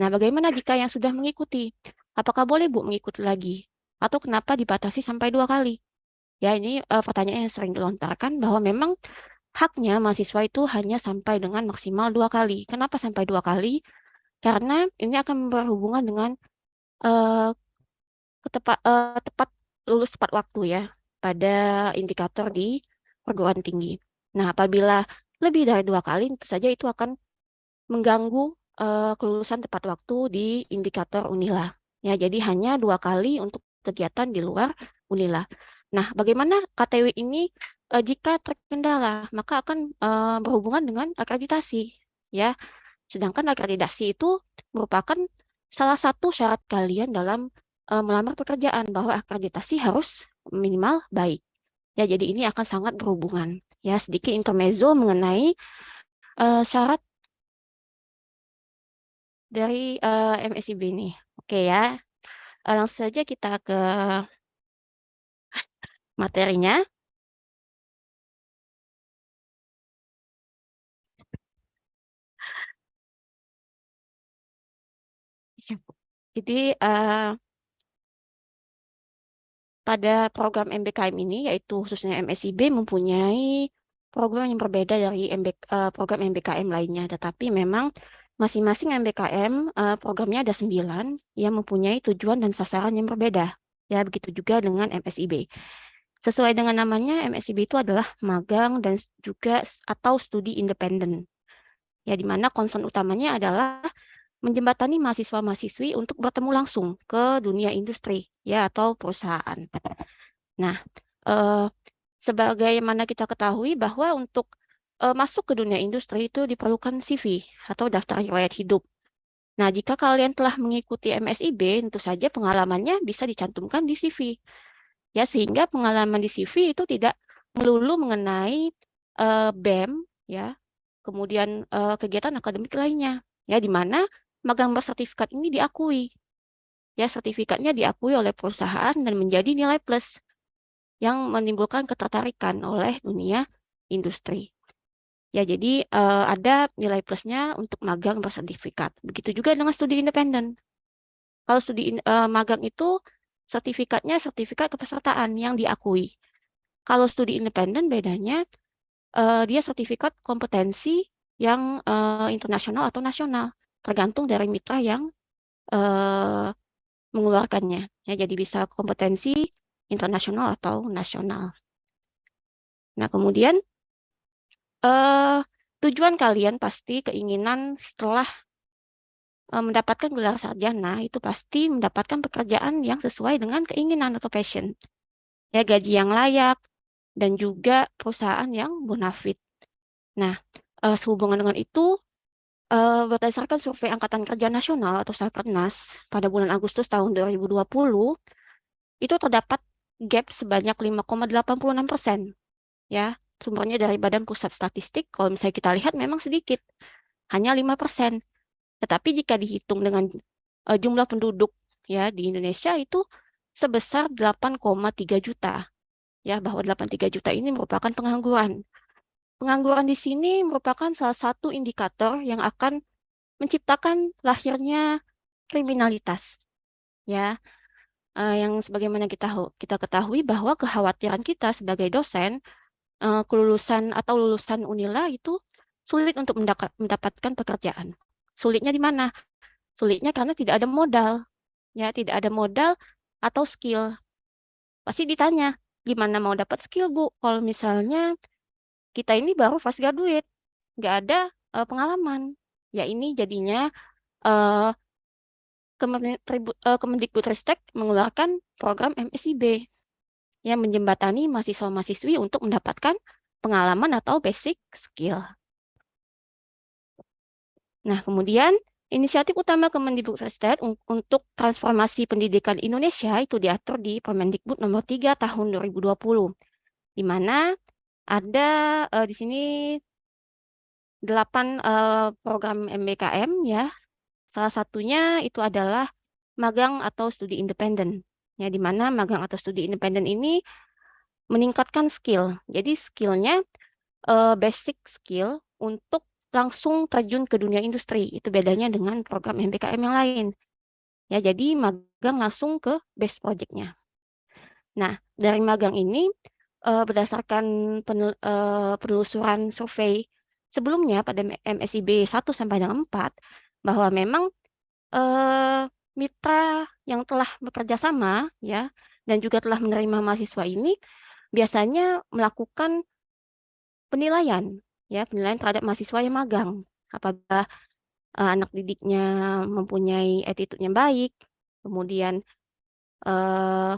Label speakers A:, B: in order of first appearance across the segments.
A: Nah, bagaimana jika yang sudah mengikuti? Apakah boleh Bu mengikuti lagi? Atau kenapa dibatasi sampai 2 kali? Ya, ini pertanyaan yang sering dilontarkan bahwa memang haknya mahasiswa itu hanya sampai dengan maksimal 2 kali. Kenapa sampai 2 kali? Karena ini akan berhubungan dengan eh, tepat lulus tepat waktu ya pada indikator di perguruan tinggi. Nah, apabila lebih dari 2 kali, tentu saja itu akan mengganggu kelulusan tepat waktu di indikator Unila. Ya, jadi hanya 2 kali untuk kegiatan di luar Unila. Nah, bagaimana KTW ini jika terkendala, maka akan berhubungan dengan akreditasi. Ya, sedangkan akreditasi itu merupakan salah satu syarat kalian dalam melamar pekerjaan bahwa akreditasi harus minimal baik. Ya, jadi ini akan sangat berhubungan. Ya, sedikit intermezzo mengenai syarat dari MSIB ini. Oke ya, langsung saja kita ke materinya. Jadi pada program MBKM ini, yaitu khususnya MSIB, mempunyai program yang berbeda dari program MBKM lainnya. Tetapi memang masing-masing MBKM programnya ada 9 yang mempunyai tujuan dan sasaran yang berbeda. Ya, begitu juga dengan MSIB. Sesuai dengan namanya, MSIB itu adalah magang dan juga atau studi independen. Ya, di mana concern utamanya adalah menjembatani mahasiswa-mahasiswi untuk bertemu langsung ke dunia industri ya atau perusahaan. Nah, eh, sebagaimana kita ketahui bahwa untuk masuk ke dunia industri itu diperlukan CV atau daftar riwayat hidup. Nah, jika kalian telah mengikuti MSIB, tentu saja pengalamannya bisa dicantumkan di CV. Ya, sehingga pengalaman di CV itu tidak melulu mengenai BEM ya, kemudian kegiatan akademik lainnya. Ya, di mana magang bersertifikat ini diakui. Ya, sertifikatnya diakui oleh perusahaan dan menjadi nilai plus yang menimbulkan ketertarikan oleh dunia industri. Ya, jadi ada nilai plusnya untuk magang bersertifikat. Begitu juga dengan studi independen. Kalau magang itu sertifikatnya sertifikat kepesertaan yang diakui. Kalau studi independen bedanya dia sertifikat kompetensi yang internasional atau nasional, tergantung dari mitra yang eh, mengeluarkannya. Ya, jadi bisa kompetensi internasional atau nasional. Nah, kemudian eh, tujuan kalian pasti keinginan setelah mendapatkan gelar sarjana itu pasti mendapatkan pekerjaan yang sesuai dengan keinginan atau passion. Ya, gaji yang layak dan juga perusahaan yang bonafit. Nah, sehubungan dengan itu, berdasarkan survei Angkatan Kerja Nasional atau Sakernas pada bulan Agustus tahun 2020, itu terdapat gap sebanyak 5,86%. Ya, sumbernya dari Badan Pusat Statistik. Kalau misalnya kita lihat memang sedikit, hanya 5%. Tetapi jika dihitung dengan jumlah penduduk ya di Indonesia itu sebesar 8,3 juta. Ya, bahwa 8,3 juta ini merupakan pengangguran. Pengangguran di sini merupakan salah satu indikator yang akan menciptakan lahirnya kriminalitas. Ya, yang sebagaimana kita ketahui bahwa kekhawatiran kita sebagai dosen, kelulusan atau lulusan Unila itu sulit untuk mendapatkan pekerjaan. Sulitnya di mana? Sulitnya karena tidak ada modal, ya tidak ada modal atau skill. Pasti ditanya, gimana mau dapat skill Bu? Kalau misalnya kita ini baru fresh graduate, nggak ada pengalaman. Ya ini jadinya eh, Kemendikbudristek mengeluarkan program MSIB yang menjembatani mahasiswa-mahasiswi untuk mendapatkan pengalaman atau basic skill. Nah, kemudian inisiatif utama Kemendikbudristek untuk transformasi pendidikan Indonesia itu diatur di Permendikbud nomor 3 tahun 2020, di mana ada di sini 8 program MBKM ya. Salah satunya itu adalah magang atau studi independen. Ya, di mana magang atau studi independen ini meningkatkan skill. Jadi skillnya basic skill untuk langsung terjun ke dunia industri. Itu bedanya dengan program MBKM yang lain. Ya, jadi magang langsung ke base project-nya. Nah, dari magang ini berdasarkan penelusuran survei sebelumnya pada MSIB 1 sampai dengan 4 bahwa memang eh, mitra yang telah bekerja sama ya dan juga telah menerima mahasiswa ini biasanya melakukan penilaian penilaian terhadap mahasiswa yang magang. Apabila anak didiknya mempunyai attitude yang baik, kemudian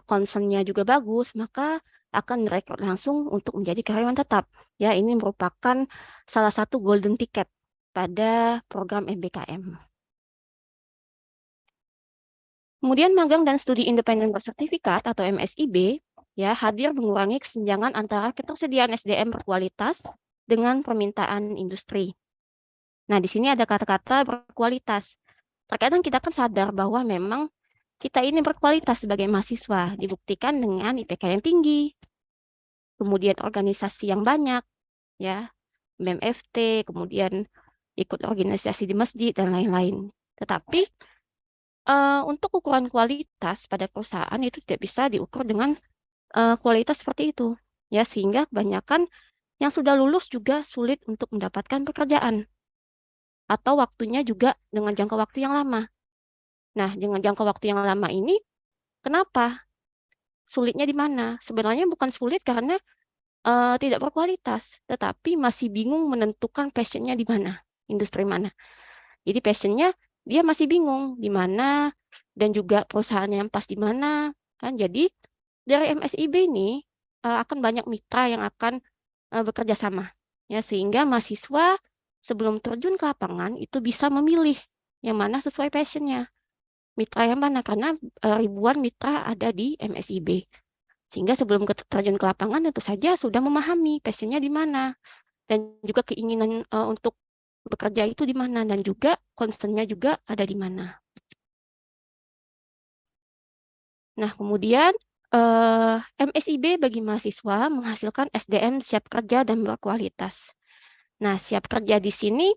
A: concern-nya juga bagus, maka akan direkrut langsung untuk menjadi karyawan tetap. Ya, ini merupakan salah satu golden ticket pada program MBKM. Kemudian magang dan studi independen bersertifikat atau MSIB ya hadir mengurangi kesenjangan antara ketersediaan SDM berkualitas dengan permintaan industri. Nah, di sini ada kata-kata berkualitas. Terkadang kita kan sadar bahwa memang kita ini berkualitas sebagai mahasiswa, dibuktikan dengan IPK yang tinggi, kemudian organisasi yang banyak, ya, BMFT, kemudian ikut organisasi di masjid, dan lain-lain. Tetapi untuk ukuran kualitas pada perusahaan itu tidak bisa diukur dengan kualitas seperti itu. Ya, sehingga kebanyakan yang sudah lulus juga sulit untuk mendapatkan pekerjaan atau waktunya juga dengan jangka waktu yang lama. Nah, dengan jangka waktu yang lama ini, kenapa? Sulitnya di mana? Sebenarnya bukan sulit karena tidak berkualitas, tetapi masih bingung menentukan passionnya di mana, industri mana. Jadi passionnya dia masih bingung di mana dan juga perusahaannya yang pas di mana, kan? Jadi dari MSIB ini akan banyak mitra yang akan bekerja sama, ya sehingga mahasiswa sebelum terjun ke lapangan itu bisa memilih yang mana sesuai passionnya, mitra yang mana karena ribuan mitra ada di MSIB. Sehingga sebelum terjun ke lapangan tentu saja sudah memahami passionnya di mana dan juga keinginan untuk bekerja itu di mana dan juga concern-nya juga ada di mana. Nah, kemudian MSIB bagi mahasiswa menghasilkan SDM siap kerja dan berkualitas. Nah, siap kerja di sini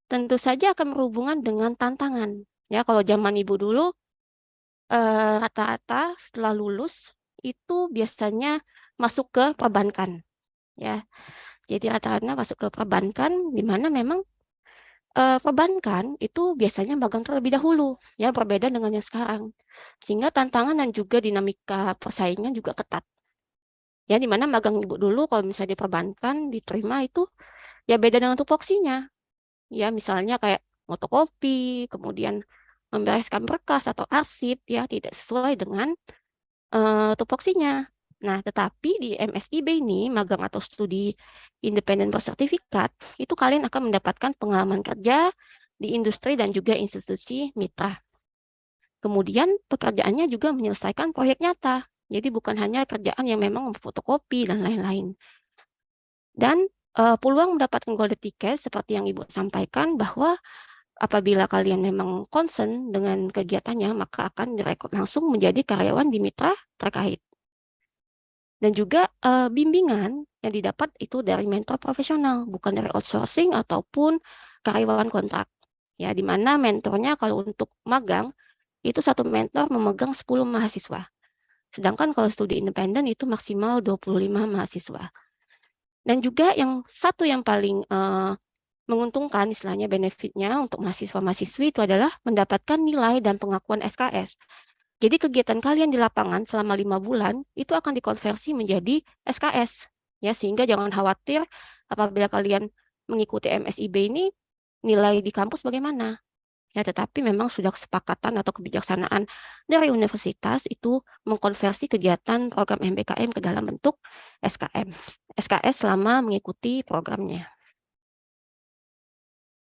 A: tentu saja akan berhubungan dengan tantangan. Ya, kalau zaman ibu dulu rata-rata setelah lulus itu biasanya masuk ke perbankan. Ya, jadi rata-rata masuk ke perbankan di mana memang perbankan itu biasanya magang terlebih dahulu, ya berbeda dengan yang sekarang. Sehingga tantangan dan juga dinamika persaingan juga ketat. Ya, di mana magang ibu dulu kalau misalnya di perbankan diterima itu ya beda dengan tupoksinya. Ya, misalnya kayak fotokopi, kemudian membereskan berkas atau arsip, ya tidak sesuai dengan tupoksinya. Nah, tetapi di MSIB ini, magang atau studi independen bersertifikat, itu kalian akan mendapatkan pengalaman kerja di industri dan juga institusi mitra. Kemudian pekerjaannya juga menyelesaikan proyek nyata. Jadi bukan hanya kerjaan yang memang memfotokopi dan lain-lain. Dan peluang mendapatkan golden ticket seperti yang Ibu sampaikan bahwa apabila kalian memang concern dengan kegiatannya, maka akan direkrut langsung menjadi karyawan di mitra terkait. Dan juga bimbingan yang didapat itu dari mentor profesional, bukan dari outsourcing ataupun karyawan kontrak. Ya, di mana mentornya kalau untuk magang, itu satu mentor memegang 10 mahasiswa. Sedangkan kalau studi independen itu maksimal 25 mahasiswa. Dan juga yang satu yang paling menguntungkan istilahnya benefitnya untuk mahasiswa-mahasiswi itu adalah mendapatkan nilai dan pengakuan SKS. Jadi kegiatan kalian di lapangan selama 5 bulan itu akan dikonversi menjadi SKS. Ya, sehingga jangan khawatir apabila kalian mengikuti MSIB ini nilai di kampus bagaimana. Ya, tetapi memang sudah kesepakatan atau kebijaksanaan dari universitas itu mengkonversi kegiatan program MBKM ke dalam bentuk SKM. SKS selama mengikuti programnya.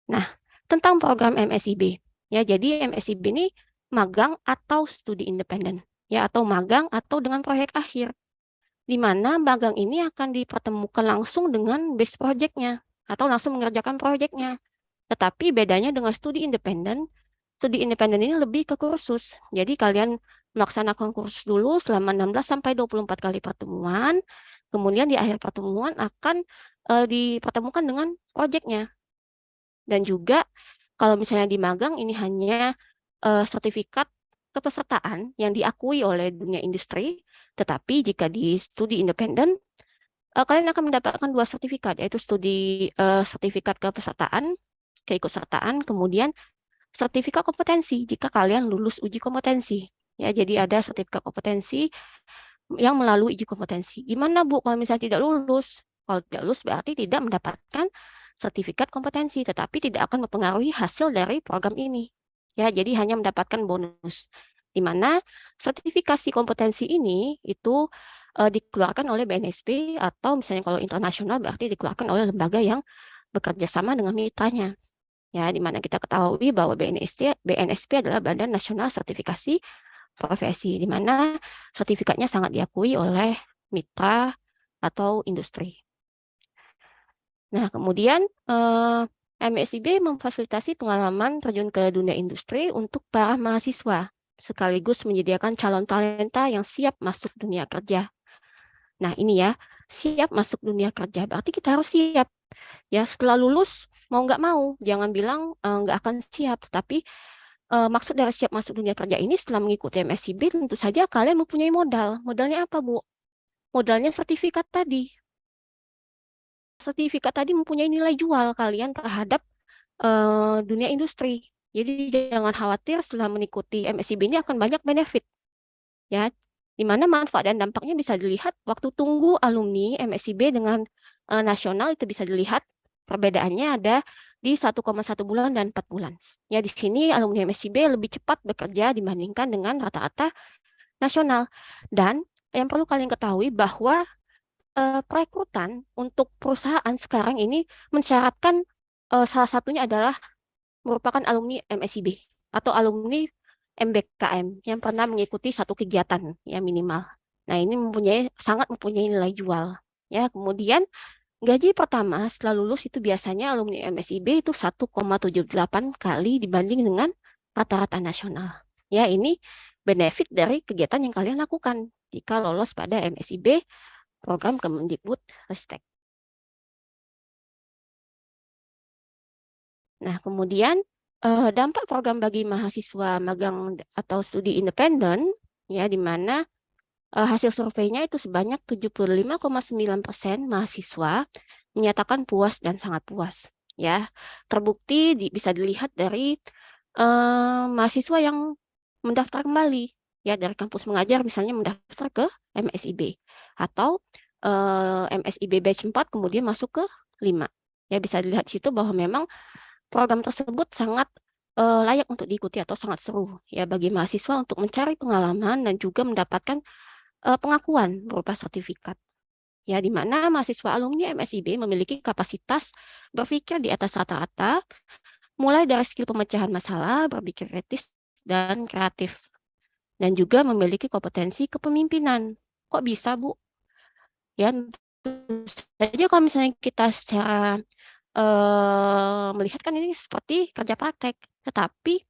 A: Nah, tentang program MSIB. Ya, jadi MSIB ini magang atau studi independen. Ya, atau magang atau dengan proyek akhir. Di mana magang ini akan dipertemukan langsung dengan base project-nya atau langsung mengerjakan proyeknya. Tetapi bedanya dengan studi independen ini lebih ke kursus. Jadi kalian melaksanakan kursus dulu selama 16 sampai 24 kali pertemuan. Kemudian di akhir pertemuan akan dipertemukan dengan proyeknya. Dan juga kalau misalnya di magang ini hanya sertifikat kepesertaan yang diakui oleh dunia industri, tetapi jika di studi independen, kalian akan mendapatkan dua sertifikat, yaitu sertifikat kepesertaan, keikutsertaan, kemudian sertifikat kompetensi jika kalian lulus uji kompetensi. Ya, jadi ada sertifikat kompetensi yang melalui uji kompetensi. Gimana Bu kalau misalnya tidak lulus? Kalau tidak lulus berarti tidak mendapatkan sertifikat kompetensi, tetapi tidak akan mempengaruhi hasil dari program ini. Ya, jadi hanya mendapatkan bonus. Di mana sertifikasi kompetensi ini itu dikeluarkan oleh BNSP atau misalnya kalau internasional berarti dikeluarkan oleh lembaga yang bekerja sama dengan mitranya. Ya, di mana kita ketahui bahwa BNSP adalah Badan Nasional Sertifikasi Profesi, di mana sertifikatnya sangat diakui oleh mitra atau industri. Nah, kemudian MSIB memfasilitasi pengalaman terjun ke dunia industri untuk para mahasiswa, sekaligus menyediakan calon talenta yang siap masuk dunia kerja. Nah, ini ya, siap masuk dunia kerja, berarti kita harus siap. Ya, setelah lulus, mau nggak mau, jangan bilang nggak akan siap, tapi maksud dari siap masuk dunia kerja ini setelah mengikuti MSIB tentu saja kalian mempunyai modal. Modalnya apa, Bu? Modalnya sertifikat tadi. Sertifikat tadi mempunyai nilai jual kalian terhadap dunia industri. Jadi jangan khawatir setelah mengikuti MSIB ini akan banyak benefit. Ya, di mana manfaat dan dampaknya bisa dilihat waktu tunggu alumni MSIB dengan nasional itu bisa dilihat perbedaannya ada di 1,1 bulan dan 4 bulan. Ya, di sini alumni MSIB lebih cepat bekerja dibandingkan dengan rata-rata nasional. Dan yang perlu kalian ketahui bahwa perekrutan untuk perusahaan sekarang ini mensyaratkan salah satunya adalah merupakan alumni MSIB atau alumni MBKM yang pernah mengikuti satu kegiatan ya minimal. Nah, ini sangat mempunyai nilai jual. Ya, kemudian gaji pertama setelah lulus itu biasanya alumni MSIB itu 1,78 kali dibanding dengan rata-rata nasional. Ya, ini benefit dari kegiatan yang kalian lakukan jika lolos pada MSIB program Kemendikbud Ristek. Nah, kemudian dampak program bagi mahasiswa magang atau studi independen ya di mana hasil surveinya itu sebanyak 75,9% mahasiswa menyatakan puas dan sangat puas. Ya, terbukti bisa dilihat dari mahasiswa yang mendaftar kembali ya dari kampus mengajar misalnya mendaftar ke MSIB atau MSIB batch 4 kemudian masuk ke 5. Ya, bisa dilihat di situ bahwa memang program tersebut sangat layak untuk diikuti atau sangat seru ya bagi mahasiswa untuk mencari pengalaman dan juga mendapatkan pengakuan berupa sertifikat. Ya, di mana mahasiswa alumni MSIB memiliki kapasitas berpikir di atas rata-rata, mulai dari skill pemecahan masalah, berpikir etis, dan kreatif. Dan juga memiliki kompetensi kepemimpinan. Kok bisa, Bu? Ya, tentu saja kalau misalnya kita secara melihat kan ini seperti kerja praktek, tetapi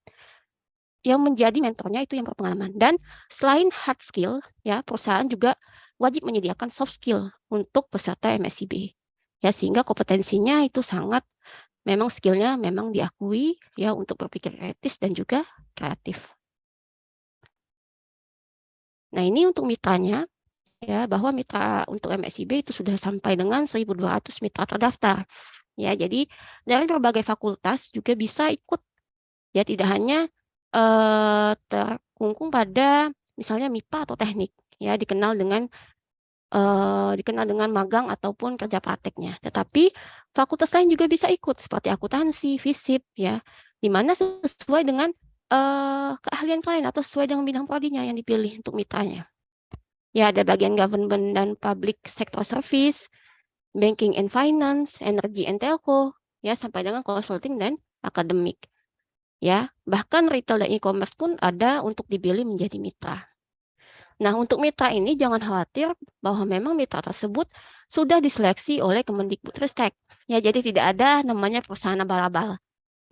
A: yang menjadi mentornya itu yang berpengalaman. Dan selain hard skill, ya perusahaan juga wajib menyediakan soft skill untuk peserta MSIB. Ya, sehingga kompetensinya itu sangat memang skillnya memang diakui ya untuk berpikir etis dan juga kreatif. Nah, ini untuk mitranya ya bahwa mitra untuk MSIB itu sudah sampai dengan 1.200 mitra terdaftar. Ya, jadi dari berbagai fakultas juga bisa ikut. Ya, tidak hanya terkungkung pada misalnya MIPA atau teknik, ya dikenal dengan magang ataupun kerja prakteknya. Tetapi fakultas lain juga bisa ikut seperti akuntansi, FISIP, ya, di mana sesuai dengan keahlian kalian atau sesuai dengan bidang prodinya yang dipilih untuk mitranya. Ya, ada bagian government dan public sector service, banking and finance, energy and telco, ya sampai dengan consulting dan akademik. Ya, bahkan retail dan e-commerce pun ada untuk dipilih menjadi mitra. Nah, untuk mitra ini jangan khawatir bahwa memang mitra tersebut sudah diseleksi oleh Kemendikbudristek. Ya, jadi tidak ada namanya perusahaan abal-abal.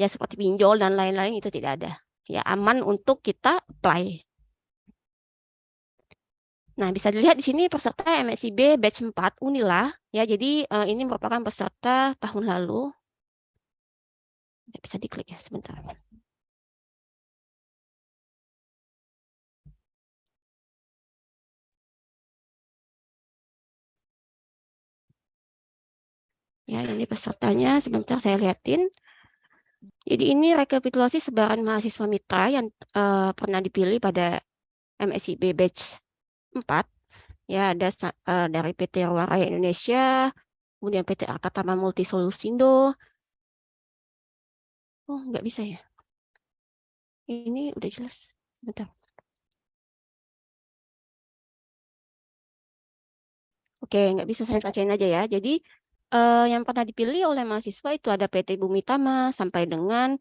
A: Ya, seperti pinjol dan lain-lain itu tidak ada. Ya, aman untuk kita apply. Nah, bisa dilihat di sini peserta MSIB batch 4 Unila. Ya, jadi ini merupakan peserta tahun lalu. Nggak bisa diklik ya, sebentar. Ya, ini pesertanya, sebentar saya lihatin. Jadi ini rekapitulasi sebaran mahasiswa mitra yang pernah dipilih pada MSIB batch 4. Ya, ada dari PT Raya Indonesia, kemudian PT Akatama Multi Solusindo. Oh, nggak bisa ya. Ini udah jelas. Bentar. Oke, nggak bisa saya bacain aja ya. Jadi yang pernah dipilih oleh mahasiswa itu ada PT Bumi Tama sampai dengan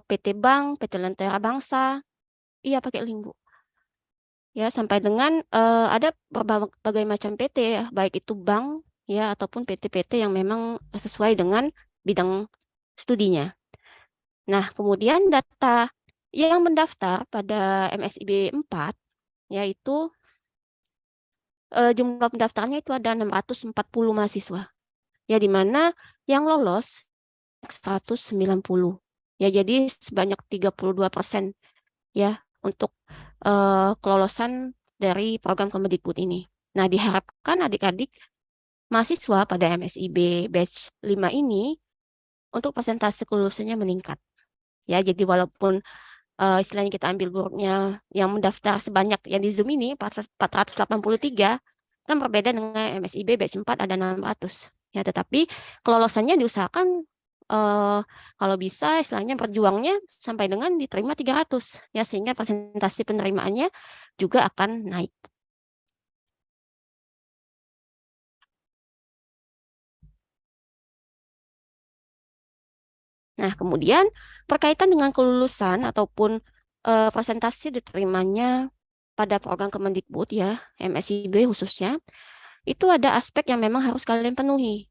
A: PT Bank, PT Lentera Bangsa. Iya, pakai link, Bu. Ya, sampai dengan ada berbagai macam PT ya, baik itu bank ya ataupun PT-PT yang memang sesuai dengan bidang studinya. Nah, kemudian data yang mendaftar pada MSIB 4 yaitu jumlah pendaftarnya itu ada 640 mahasiswa. Ya, di mana yang lolos 190. Ya, jadi sebanyak 32% ya untuk kelolosan dari program Kemendikbud ini. Nah, diharapkan adik-adik mahasiswa pada MSIB batch 5 ini untuk persentase kelulusannya meningkat. Ya, jadi walaupun istilahnya kita ambil buruknya yang mendaftar sebanyak yang di Zoom ini 483 kan berbeda dengan MSIB batch 4 ada 600. Ya, tetapi kelolosannya diusahakan kalau bisa istilahnya berjuangnya sampai dengan diterima 300 ya sehingga presentasi penerimaannya juga akan naik. Nah, kemudian berkaitan dengan kelulusan ataupun presentasi diterimanya pada program Kemendikbud ya, MSIB khususnya, itu ada aspek yang memang harus kalian penuhi.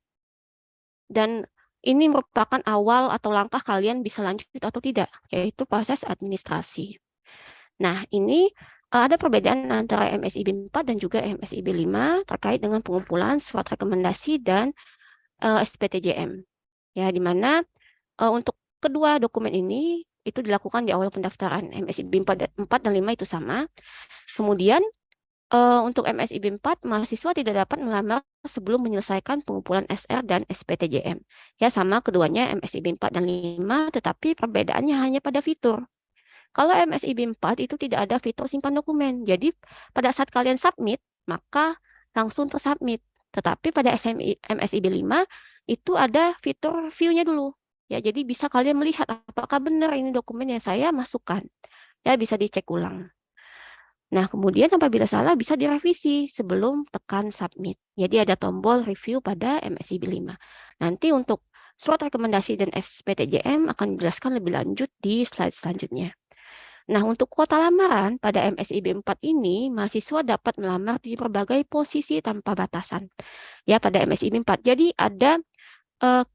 A: Dan ini merupakan awal atau langkah kalian bisa lanjut atau tidak, yaitu proses administrasi. Nah, ini ada perbedaan antara MSIB 4 dan juga MSIB 5 terkait dengan pengumpulan surat rekomendasi dan SPTJM. Ya, di mana untuk kedua dokumen ini itu dilakukan di awal pendaftaran. MSIB 4 dan 5 itu sama. Kemudian untuk MSIB 4, mahasiswa tidak dapat melamar sebelum menyelesaikan pengumpulan SR dan SPTJM. Ya, sama keduanya MSIB 4 dan 5, tetapi perbedaannya hanya pada fitur. Kalau MSIB 4 itu tidak ada fitur simpan dokumen. Jadi, pada saat kalian submit, maka langsung tersubmit. Tetapi pada MSIB 5, itu ada fitur view-nya dulu. Ya, jadi bisa kalian melihat apakah benar ini dokumen yang saya masukkan. Ya, bisa dicek ulang. Nah, kemudian apabila salah bisa direvisi sebelum tekan submit. Jadi ada tombol review pada MSIB 5. Nanti untuk surat rekomendasi dan SPTJM akan dijelaskan lebih lanjut di slide selanjutnya. Nah, untuk kuota lamaran pada MSIB 4 ini, mahasiswa dapat melamar di berbagai posisi tanpa batasan. Ya, pada MSIB 4. Jadi ada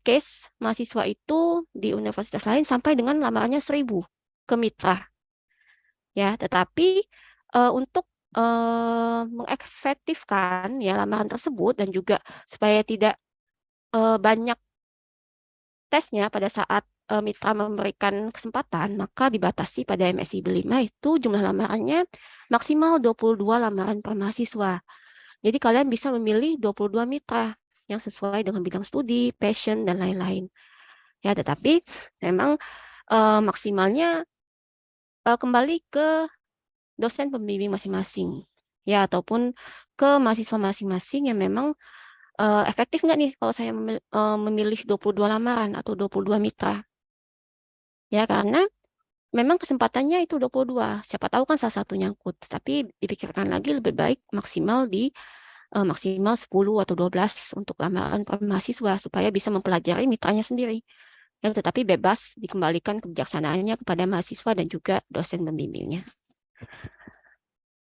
A: case mahasiswa itu di universitas lain sampai dengan lamarannya 1000 ke mitra. Ya, tetapi untuk mengefektifkan ya lamaran tersebut dan juga supaya tidak banyak tesnya pada saat mitra memberikan kesempatan, maka dibatasi pada MSIB 5 itu jumlah lamarannya maksimal 22 lamaran per mahasiswa. Jadi kalian bisa memilih 22 mitra yang sesuai dengan bidang studi, passion, dan lain-lain. Ya, tetapi memang maksimalnya kembali ke dosen pembimbing masing-masing. Ya, ataupun ke mahasiswa masing-masing yang memang efektif nggak nih kalau saya memilih 22 lamaran atau 22 mitra. Ya, karena memang kesempatannya itu 22. Siapa tahu kan salah satu nyangkut. Tapi dipikirkan lagi lebih baik maksimal di maksimal 10 atau 12 untuk lamaran per mahasiswa supaya bisa mempelajari mitranya sendiri. Ya, tetapi bebas dikembalikan kebijaksanaannya kepada mahasiswa dan juga dosen pembimbingnya.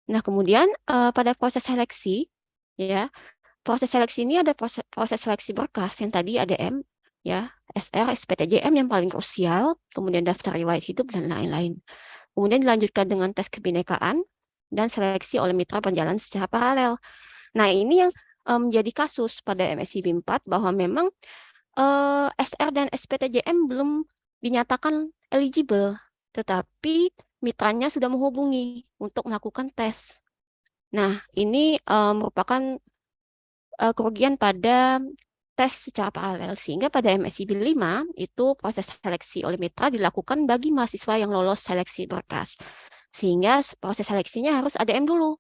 A: Nah, kemudian pada proses seleksi, ya, proses seleksi ini ada proses seleksi berkas yang tadi ADM, ya, SR, SPTJM yang paling krusial, kemudian daftar riwayat hidup dan lain-lain. Kemudian dilanjutkan dengan tes kebinekaan dan seleksi oleh mitra berjalan secara paralel. Nah, ini yang menjadi kasus pada MSIB 4 bahwa memang SR dan SPTJM belum dinyatakan eligible, tetapi mitranya sudah menghubungi untuk melakukan tes. Nah, ini merupakan kerugian pada tes secara paralel, sehingga pada MSIB 5 itu proses seleksi oleh mitra dilakukan bagi mahasiswa yang lolos seleksi berkas. Sehingga proses seleksinya harus ADM dulu,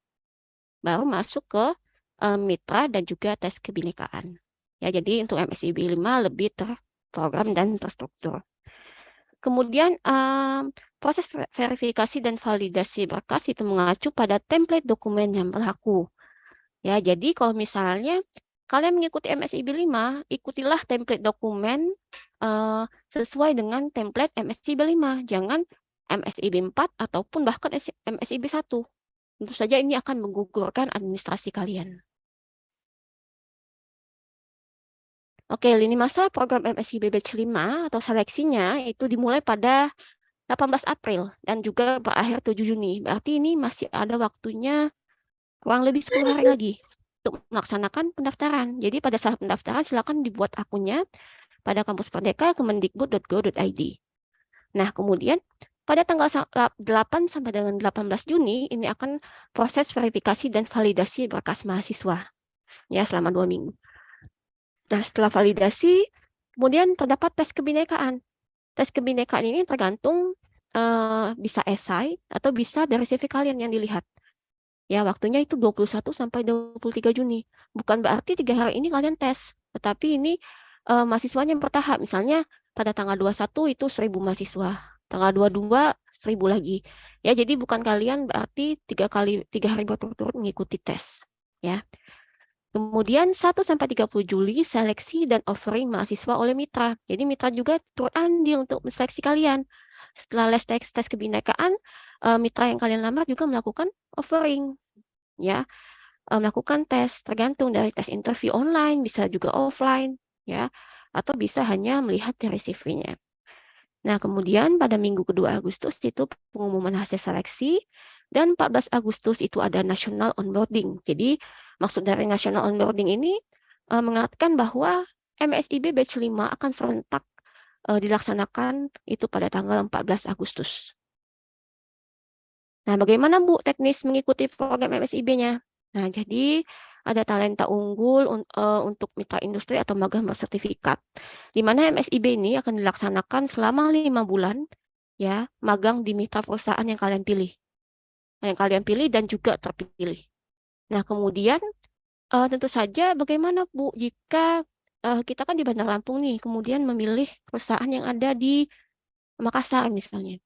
A: baru masuk ke mitra dan juga tes kebinekaan. Ya, jadi untuk MSIB 5 lebih terprogram dan terstruktur. Kemudian proses verifikasi dan validasi berkas itu mengacu pada template dokumen yang berlaku. Ya, jadi kalau misalnya kalian mengikuti MSIB 5, ikutilah template dokumen sesuai dengan template MSIB 5. Jangan MSIB 4 ataupun bahkan MSIB 1. Tentu saja ini akan menggugurkan administrasi kalian. Oke, lini masa program MSIB Batch 5 atau seleksinya itu dimulai pada 18 April dan juga berakhir 7 Juni. Berarti ini masih ada waktunya kurang lebih 10 hari lagi untuk melaksanakan pendaftaran. Jadi pada saat pendaftaran silakan dibuat akunnya pada kampus Merdeka kemendikbud.go.id. Nah, kemudian pada tanggal 8 sampai dengan 18 Juni ini akan proses verifikasi dan validasi berkas mahasiswa. Ya, selama 2 minggu. Nah, setelah validasi, kemudian terdapat tes kebinekaan. Tes kebinekaan ini tergantung bisa esai atau bisa dari CV kalian yang dilihat. Ya, waktunya itu 21 sampai 23 Juni. Bukan berarti 3 hari ini kalian tes, tetapi ini mahasiswanya bertahap. Misalnya pada tanggal 21 itu 1.000 mahasiswa, tanggal 22 1.000 lagi. Ya, jadi bukan kalian berarti 3 hari berturut-turut mengikuti tes. Ya. Kemudian 1 sampai 30 Juli seleksi dan offering mahasiswa oleh mitra. Jadi mitra juga turut andil untuk menseleksi kalian. Setelah tes kebinekaan, mitra yang kalian lamar juga melakukan offering, ya, melakukan tes tergantung dari tes interview online, bisa juga offline, ya, atau bisa hanya melihat dari CV-nya. Nah, kemudian pada minggu kedua Agustus itu pengumuman hasil seleksi dan 14 Agustus itu ada national onboarding. Jadi maksud dari national onboarding ini mengatakan bahwa MSIB Batch 5 akan serentak dilaksanakan itu pada tanggal 14 Agustus. Nah, bagaimana Bu teknis mengikuti program MSIB-nya? Nah, jadi ada talenta unggul untuk mitra industri atau magang bersertifikat. Di mana MSIB ini akan dilaksanakan selama 5 bulan, ya, magang di mitra perusahaan yang kalian pilih. Yang kalian pilih dan juga terpilih. Nah, kemudian tentu saja bagaimana Bu jika kita kan di Bandar Lampung nih, kemudian memilih perusahaan yang ada di Makassar misalnya.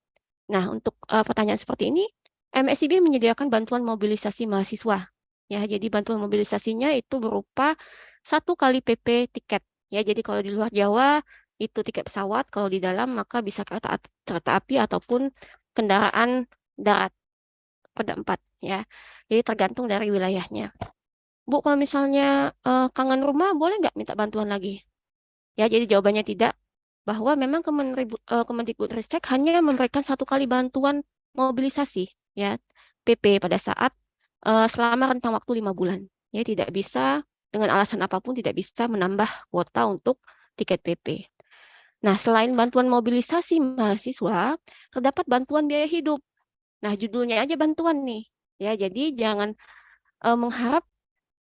A: Nah, untuk pertanyaan seperti ini, MSIB menyediakan bantuan mobilisasi mahasiswa. Ya, jadi bantuan mobilisasinya itu berupa 1 kali PP tiket. Ya, jadi kalau di luar Jawa itu tiket pesawat, kalau di dalam maka bisa kereta api ataupun kendaraan darat pada 4. Ya, jadi tergantung dari wilayahnya. Bu, kalau misalnya kangen rumah, boleh nggak minta bantuan lagi? Ya, jadi jawabannya tidak, bahwa memang Kemendikbudristek hanya memberikan 1 kali bantuan mobilisasi, ya, PP pada saat selama rentang waktu 5 bulan. Ya, tidak bisa dengan alasan apapun tidak bisa menambah kuota untuk tiket PP. Nah, selain bantuan mobilisasi mahasiswa, terdapat bantuan biaya hidup. Nah, judulnya aja bantuan nih. Ya, jadi jangan mengharap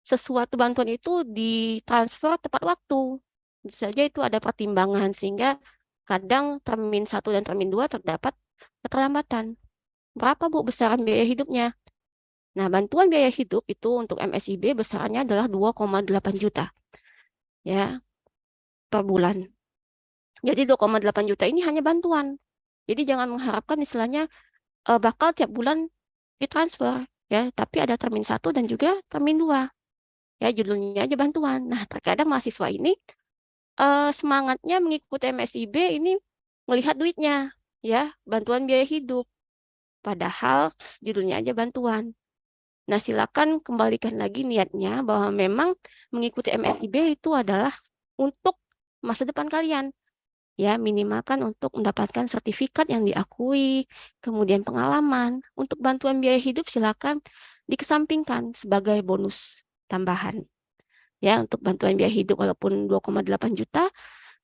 A: sesuatu bantuan itu ditransfer tepat waktu. Tentu saja itu ada pertimbangan sehingga kadang termin 1 dan termin 2 terdapat keterlambatan. Berapa Bu besaran biaya hidupnya? Nah, bantuan biaya hidup itu untuk MSIB besarannya adalah 2,8 juta, ya, per bulan. Jadi 2,8 juta ini hanya bantuan. Jadi jangan mengharapkan istilahnya bakal tiap bulan ditransfer, ya, tapi ada termin 1 dan juga termin 2. Ya, judulnya aja bantuan. Nah, terkadang mahasiswa ini semangatnya mengikuti MSIB ini melihat duitnya, ya, bantuan biaya hidup. Padahal judulnya aja bantuan. Nah, silakan kembalikan lagi niatnya bahwa memang mengikuti MSIB itu adalah untuk masa depan kalian. Ya, minimalkan untuk mendapatkan sertifikat yang diakui, kemudian pengalaman. Untuk bantuan biaya hidup silakan dikesampingkan sebagai bonus tambahan. Ya, untuk bantuan biaya hidup walaupun 2,8 juta,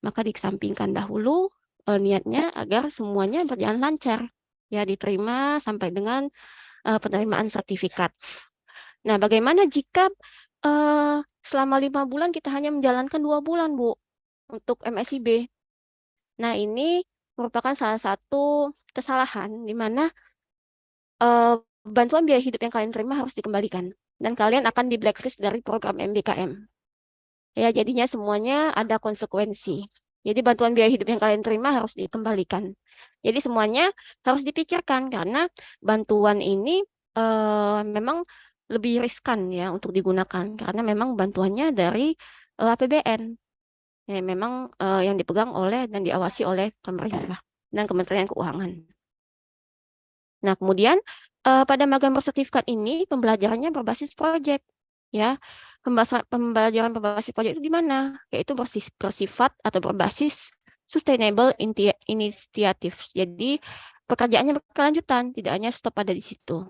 A: maka dikesampingkan dahulu niatnya agar semuanya berjalan lancar, ya diterima sampai dengan penerimaan sertifikat. Nah, bagaimana jika selama 5 bulan kita hanya menjalankan 2 bulan, Bu, untuk MSIB? Nah, ini merupakan salah satu kesalahan di mana eh, bantuan biaya hidup yang kalian terima harus dikembalikan. Dan kalian akan di blacklist dari program MBKM. Ya, jadinya semuanya ada konsekuensi. Jadi bantuan biaya hidup yang kalian terima harus dikembalikan. Jadi semuanya harus dipikirkan karena bantuan ini memang lebih riskan ya untuk digunakan karena memang bantuannya dari APBN yang memang yang dipegang oleh dan diawasi oleh pemerintah dan Kementerian Keuangan. Nah, kemudian pada magang bersertifikat ini pembelajarannya berbasis proyek, ya. Pembelajaran berbasis proyek itu di mana? Yaitu bersifat atau berbasis sustainable initiatives. Jadi pekerjaannya berkelanjutan, tidak hanya stop pada di situ.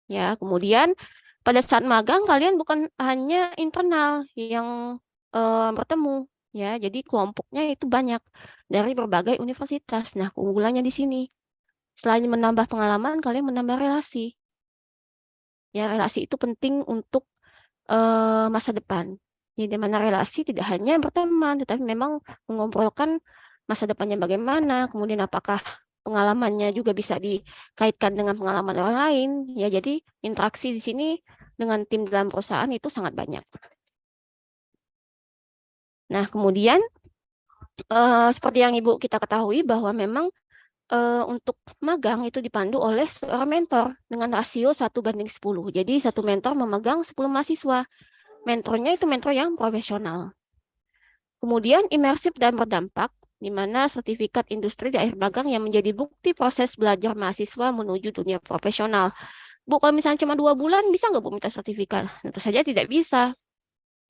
A: Ya, kemudian pada saat magang kalian bukan hanya internal yang bertemu, ya. Jadi kelompoknya itu banyak dari berbagai universitas. Nah, keunggulannya di sini. Selain menambah pengalaman, kalian menambah relasi. Ya, relasi itu penting untuk masa depan. Jadi, di mana relasi tidak hanya berteman, tetapi memang mengobrolkan masa depannya bagaimana, kemudian apakah pengalamannya juga bisa dikaitkan dengan pengalaman orang lain. Ya, jadi interaksi di sini dengan tim dalam perusahaan itu sangat banyak. Nah, kemudian seperti yang Ibu kita ketahui bahwa memang untuk magang itu dipandu oleh seorang mentor dengan rasio 1:10. Jadi satu mentor memegang 10 mahasiswa. Mentornya itu mentor yang profesional. Kemudian imersif dan berdampak, di mana sertifikat industri di akhir magang yang menjadi bukti proses belajar mahasiswa menuju dunia profesional. Bu, kalau misalnya cuma 2 bulan, bisa nggak Bu minta sertifikat? Tentu saja tidak bisa.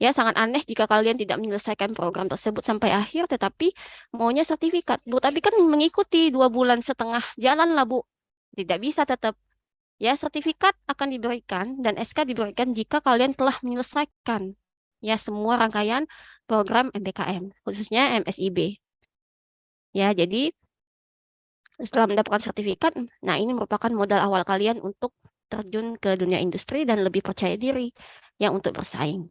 A: Ya, sangat aneh jika kalian tidak menyelesaikan program tersebut sampai akhir, tetapi maunya sertifikat. Bu, tapi kan mengikuti 2 bulan setengah jalan lah, Bu. Tidak bisa tetap. Ya, sertifikat akan diberikan dan SK diberikan jika kalian telah menyelesaikan ya semua rangkaian program MBKM, khususnya MSIB. Ya, jadi setelah mendapatkan sertifikat, nah ini merupakan modal awal kalian untuk terjun ke dunia industri dan lebih percaya diri yang untuk bersaing.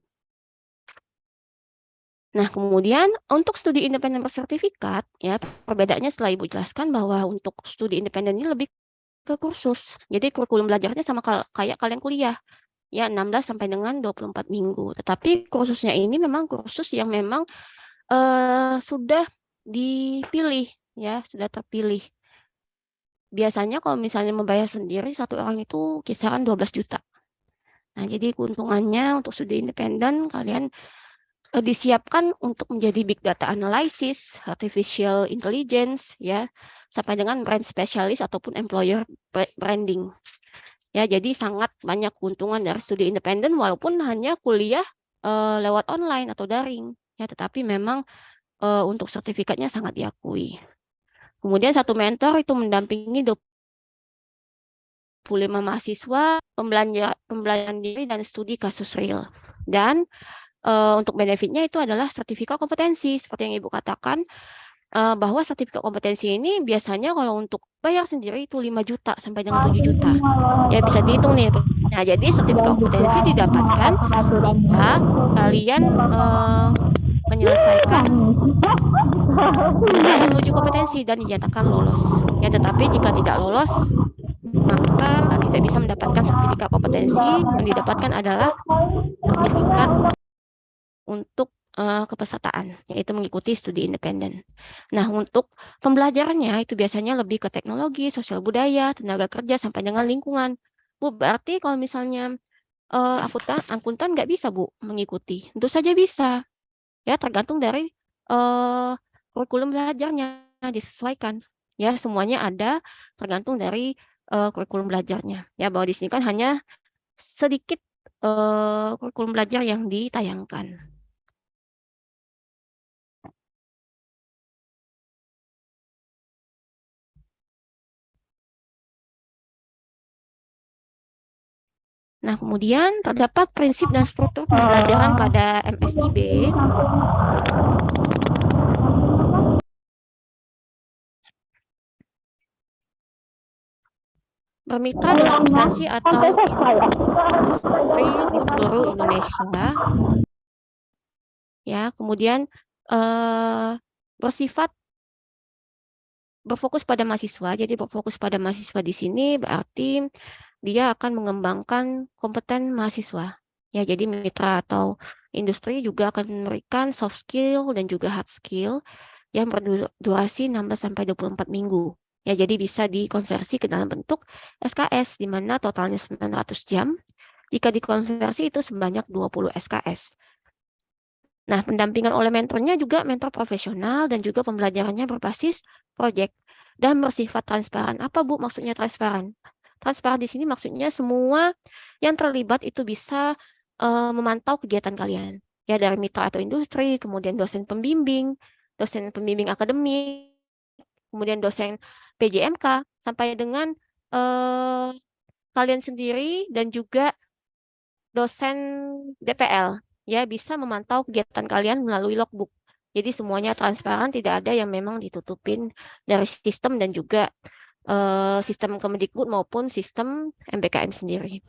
A: Nah, kemudian untuk studi independen bersertifikat, ya perbedaannya setelah Ibu jelaskan bahwa untuk studi independen ini lebih ke kursus. Jadi kurikulum belajarnya sama kayak kalian kuliah, ya 16 sampai dengan 24 minggu. Tetapi kursusnya ini memang kursus yang memang sudah dipilih, ya sudah terpilih. Biasanya kalau misalnya membayar sendiri satu orang itu kisaran 12 juta. Nah, jadi keuntungannya untuk studi independen kalian disiapkan untuk menjadi big data analysis, artificial intelligence, ya, sampai dengan brand specialist ataupun employer branding. Ya, jadi sangat banyak keuntungan dari studi independen walaupun hanya kuliah lewat online atau daring. Ya, tetapi memang untuk sertifikatnya sangat diakui. Kemudian satu mentor itu mendampingi 25 mahasiswa pembelajaran diri dan studi kasus real. Dan untuk benefitnya itu adalah sertifikat kompetensi. Seperti yang Ibu katakan, bahwa sertifikat kompetensi ini biasanya kalau untuk bayar sendiri itu 5 juta sampai dengan 7 juta. Ya bisa dihitung nih. Nah, jadi sertifikat kompetensi didapatkan jika kalian menyelesaikan uji kompetensi dan dinyatakan lolos. Ya, tetapi jika tidak lolos, maka tidak bisa mendapatkan sertifikat kompetensi. Yang didapatkan adalah sertifikat untuk kepesertaan, yaitu mengikuti studi independen. Nah, untuk pembelajarannya itu biasanya lebih ke teknologi, sosial budaya, tenaga kerja, sampai dengan lingkungan. Bu, berarti kalau misalnya akuntan nggak bisa, Bu, mengikuti. Tentu saja bisa. Ya, tergantung dari kurikulum belajarnya disesuaikan. Ya, semuanya ada tergantung dari kurikulum belajarnya. Ya, bahwa di sini kan hanya sedikit kurikulum belajar yang ditayangkan. Nah, kemudian terdapat prinsip dan struktur pembelajaran pada MSIB. bermitra dengan instansi atau industri di seluruh Indonesia, ya. Kemudian bersifat berfokus pada mahasiswa. Jadi berfokus pada mahasiswa di sini berarti dia akan mengembangkan kompeten mahasiswa. Ya, jadi mitra atau industri juga akan memberikan soft skill dan juga hard skill yang berdurasi 16 sampai 24 minggu. Ya, jadi bisa dikonversi ke dalam bentuk SKS di mana totalnya 900 jam. Jika dikonversi itu sebanyak 20 SKS. Nah, pendampingan oleh mentornya juga mentor profesional dan juga pembelajarannya berbasis project dan bersifat transparan. Apa Bu maksudnya transparan? Transparan di sini maksudnya semua yang terlibat itu bisa memantau kegiatan kalian. Ya, dari mitra atau industri, kemudian dosen pembimbing akademik, kemudian dosen PJMK, sampai dengan kalian sendiri dan juga dosen DPL ya bisa memantau kegiatan kalian melalui logbook. Jadi semuanya transparan, tidak ada yang memang ditutupin dari sistem dan juga sistem Kemendikbud maupun sistem MBKM sendiri.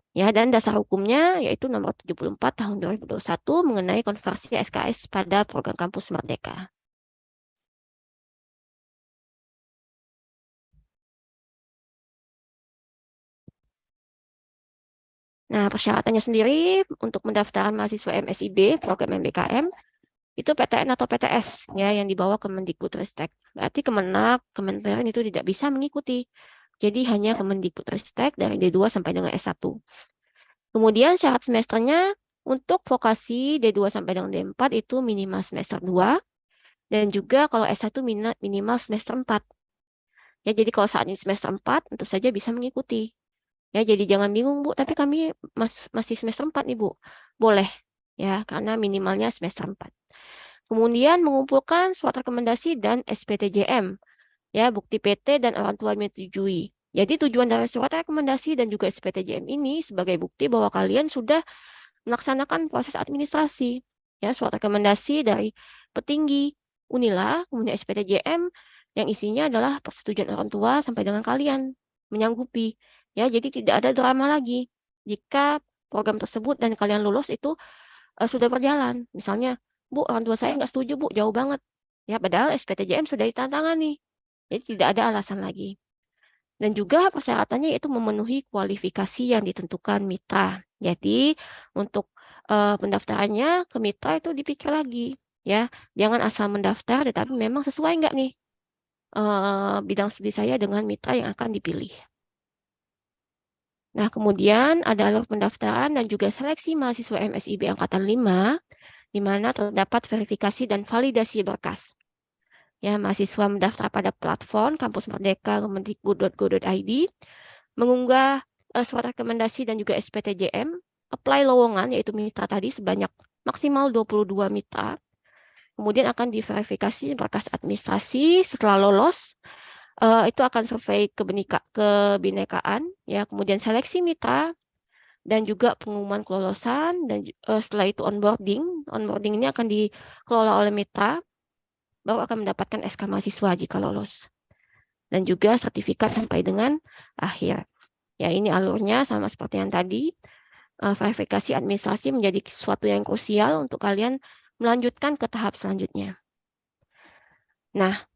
A: Ya, dan dasar hukumnya yaitu nomor 74 tahun 2021 mengenai konversi SKS pada program Kampus Merdeka. Nah, persyaratannya sendiri untuk mendaftaran mahasiswa MSIB, program MBKM, itu PTN atau PTS ya yang dibawa Kemendikbudristek. Berarti Kemenak, Kemenperin itu tidak bisa mengikuti. Jadi hanya Kemendikbudristek dari D2 sampai dengan S1. Kemudian syarat semesternya untuk vokasi D2 sampai dengan D4 itu minimal semester 2 dan juga kalau S1 minimal semester 4. Ya, jadi kalau saat ini semester 4 tentu saja bisa mengikuti. Ya, jadi jangan bingung, Bu, tapi kami masih semester 4 nih, Bu. Boleh, ya, karena minimalnya semester 4. Kemudian mengumpulkan surat rekomendasi dan SPTJM, ya, bukti PT dan orang tua menyetujui. Jadi tujuan dari surat rekomendasi dan juga SPTJM ini sebagai bukti bahwa kalian sudah melaksanakan proses administrasi. Ya, surat rekomendasi dari petinggi Unila, kemudian SPTJM yang isinya adalah persetujuan orang tua sampai dengan kalian menyanggupi. Ya, jadi tidak ada drama lagi. Jika program tersebut dan kalian lulus itu sudah berjalan. Misalnya, Bu, orang tua saya nggak setuju, Bu, jauh banget. Ya, padahal SPTJM sudah ditandatangani. Jadi tidak ada alasan lagi. Dan juga persyaratannya itu memenuhi kualifikasi yang ditentukan mitra. Jadi untuk pendaftarannya ke mitra itu dipikir lagi, ya. Jangan asal mendaftar, tetapi memang sesuai nggak nih bidang studi saya dengan mitra yang akan dipilih. Nah, kemudian ada alur pendaftaran dan juga seleksi mahasiswa MSIB Angkatan 5, di mana terdapat verifikasi dan validasi berkas. Ya, mahasiswa mendaftar pada platform Kampus Merdeka kemendikbud.go.id, mengunggah surat rekomendasi dan juga SPTJM, apply lowongan yaitu mitra tadi sebanyak maksimal 22 mitra. Kemudian akan diverifikasi berkas administrasi. Setelah lolos, itu akan survei kebinekaan, ya, kemudian seleksi mitra dan juga pengumuman kelolosan dan setelah itu onboarding. Onboarding ini akan dikelola oleh mitra, baru akan mendapatkan SK mahasiswa jika lolos. Dan juga sertifikat sampai dengan akhir. Ya, ini alurnya sama seperti yang tadi. Verifikasi administrasi menjadi sesuatu yang krusial untuk kalian melanjutkan ke tahap selanjutnya. Nah,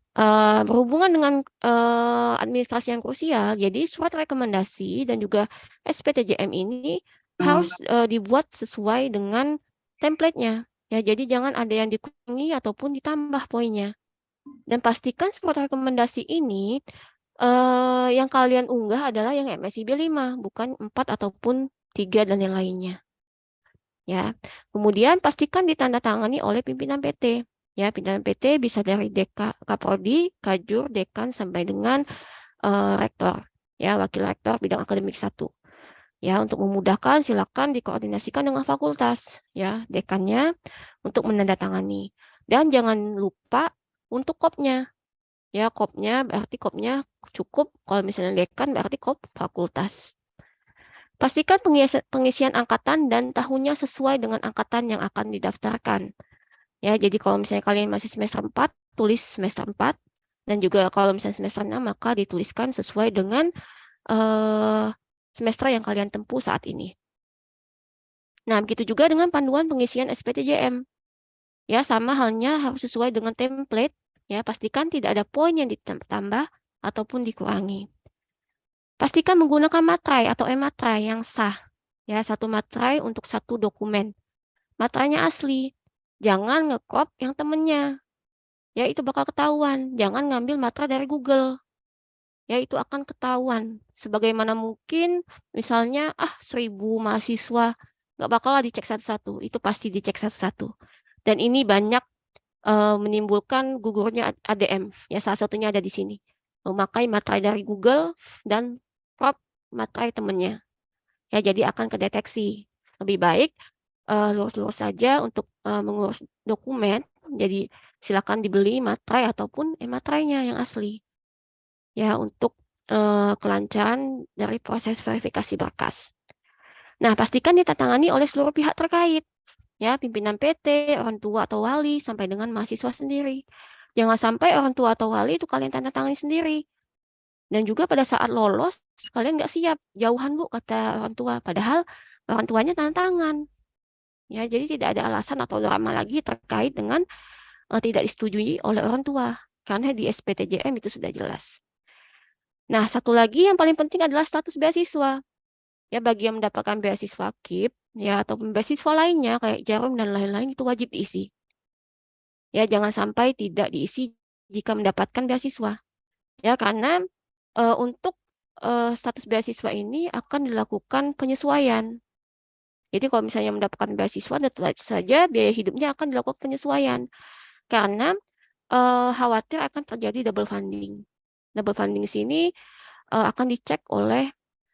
A: berhubungan dengan administrasi yang krusial, jadi surat rekomendasi dan juga SPTJM ini harus dibuat sesuai dengan template-nya. Ya, jadi jangan ada yang dikurangi ataupun ditambah poinnya. Dan pastikan surat rekomendasi ini yang kalian unggah adalah yang MSIB 5, bukan 4 ataupun 3 dan yang lainnya. Ya. Kemudian pastikan ditandatangani oleh pimpinan PT. Ya, pimpinan PT bisa dari Kaprodi, Kajur, Dekan sampai dengan rektor. Ya, wakil rektor bidang akademik 1. Ya, untuk memudahkan silakan dikoordinasikan dengan fakultas, ya, dekannya untuk menandatangani. Dan jangan lupa untuk kopnya. Ya, kopnya berarti kopnya cukup. Kalau misalnya dekan berarti kop fakultas. Pastikan pengisian angkatan dan tahunnya sesuai dengan angkatan yang akan didaftarkan. Ya, jadi kalau misalnya kalian masih semester 4, tulis semester 4. Dan juga kalau misalnya semester 6, maka dituliskan sesuai dengan semester yang kalian tempuh saat ini. Nah, begitu juga dengan panduan pengisian SPTJM. Ya, sama halnya harus sesuai dengan template. Ya, pastikan tidak ada poin yang ditambah ataupun dikurangi. Pastikan menggunakan materai atau e-materai yang sah. Ya, satu materai untuk satu dokumen. Materainya asli. Jangan nge-crop yang temennya. Ya, itu bakal ketahuan. Jangan ngambil materai dari Google. Ya, itu akan ketahuan. Sebagaimana mungkin, misalnya, 1.000 mahasiswa. Nggak bakal lah dicek satu-satu. Itu pasti dicek satu-satu. Dan ini banyak menimbulkan gugurnya ADM. Ya, salah satunya ada di sini. Memakai materai dari Google dan crop materai temennya. Ya, jadi akan kedeteksi. Lebih baik lurus-lurus saja untuk mengurus dokumen. Jadi silakan dibeli materai ataupun materainya yang asli. Ya, untuk kelancaran dari proses verifikasi berkas. Nah, pastikan ditandatangani oleh seluruh pihak terkait. Ya, pimpinan PT, orang tua atau wali, sampai dengan mahasiswa sendiri. Jangan sampai orang tua atau wali itu kalian tanda tangani sendiri. Dan juga pada saat lolos, kalian nggak siap. Jauhan bu, kata orang tua. Padahal orang tuanya tanda tangan. Ya, jadi tidak ada alasan atau drama lagi terkait dengan tidak disetujui oleh orang tua. Karena di SPTJM itu sudah jelas. Nah, satu lagi yang paling penting adalah status beasiswa. Ya, bagi yang mendapatkan beasiswa KIP, ya, ataupun beasiswa lainnya kayak Jarum dan lain-lain itu wajib diisi. Ya, jangan sampai tidak diisi jika mendapatkan beasiswa. Ya, karena untuk status beasiswa ini akan dilakukan penyesuaian. Jadi kalau misalnya mendapatkan beasiswa, tentu saja biaya hidupnya akan dilakukan penyesuaian. Karena khawatir akan terjadi double funding. Double funding di sini akan dicek oleh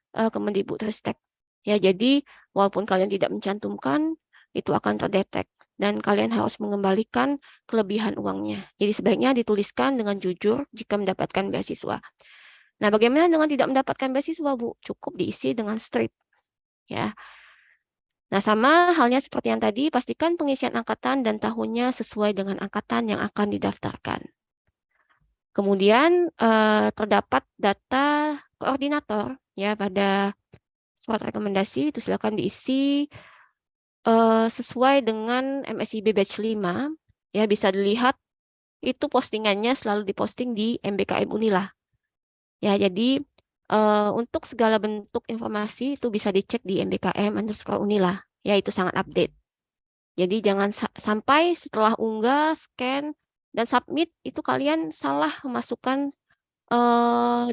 A: Kemendikbudristek. Ya, jadi walaupun kalian tidak mencantumkan, itu akan terdetek dan kalian harus mengembalikan kelebihan uangnya. Jadi sebaiknya dituliskan dengan jujur jika mendapatkan beasiswa. Nah, bagaimana dengan tidak mendapatkan beasiswa, Bu? Cukup diisi dengan strip, ya. Nah, sama halnya seperti yang tadi, pastikan pengisian angkatan dan tahunnya sesuai dengan angkatan yang akan didaftarkan. Kemudian terdapat data koordinator ya pada surat rekomendasi itu silakan diisi sesuai dengan MSIB batch 5. Ya, bisa dilihat itu postingannya selalu diposting di MBKM Unila. Ya, jadi untuk segala bentuk informasi itu bisa dicek di mbkm_unila. Ya, itu sangat update. Jadi jangan sampai setelah unggah, scan, dan submit itu kalian salah memasukkan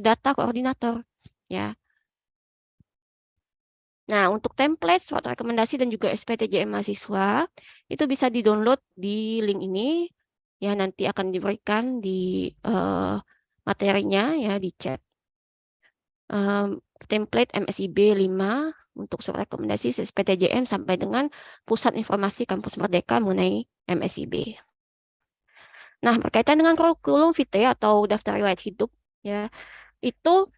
A: data koordinator. Ya. Nah, untuk template, surat rekomendasi, dan juga SPTJM mahasiswa, itu bisa di-download di link ini. Ya, nanti akan diberikan di materinya, ya, di chat. Template MSIB 5 untuk surat rekomendasi SPTJM sampai dengan Pusat Informasi Kampus Merdeka mengenai MSIB. Nah, berkaitan dengan kurikulum vitae atau daftar riwayat hidup, ya, itu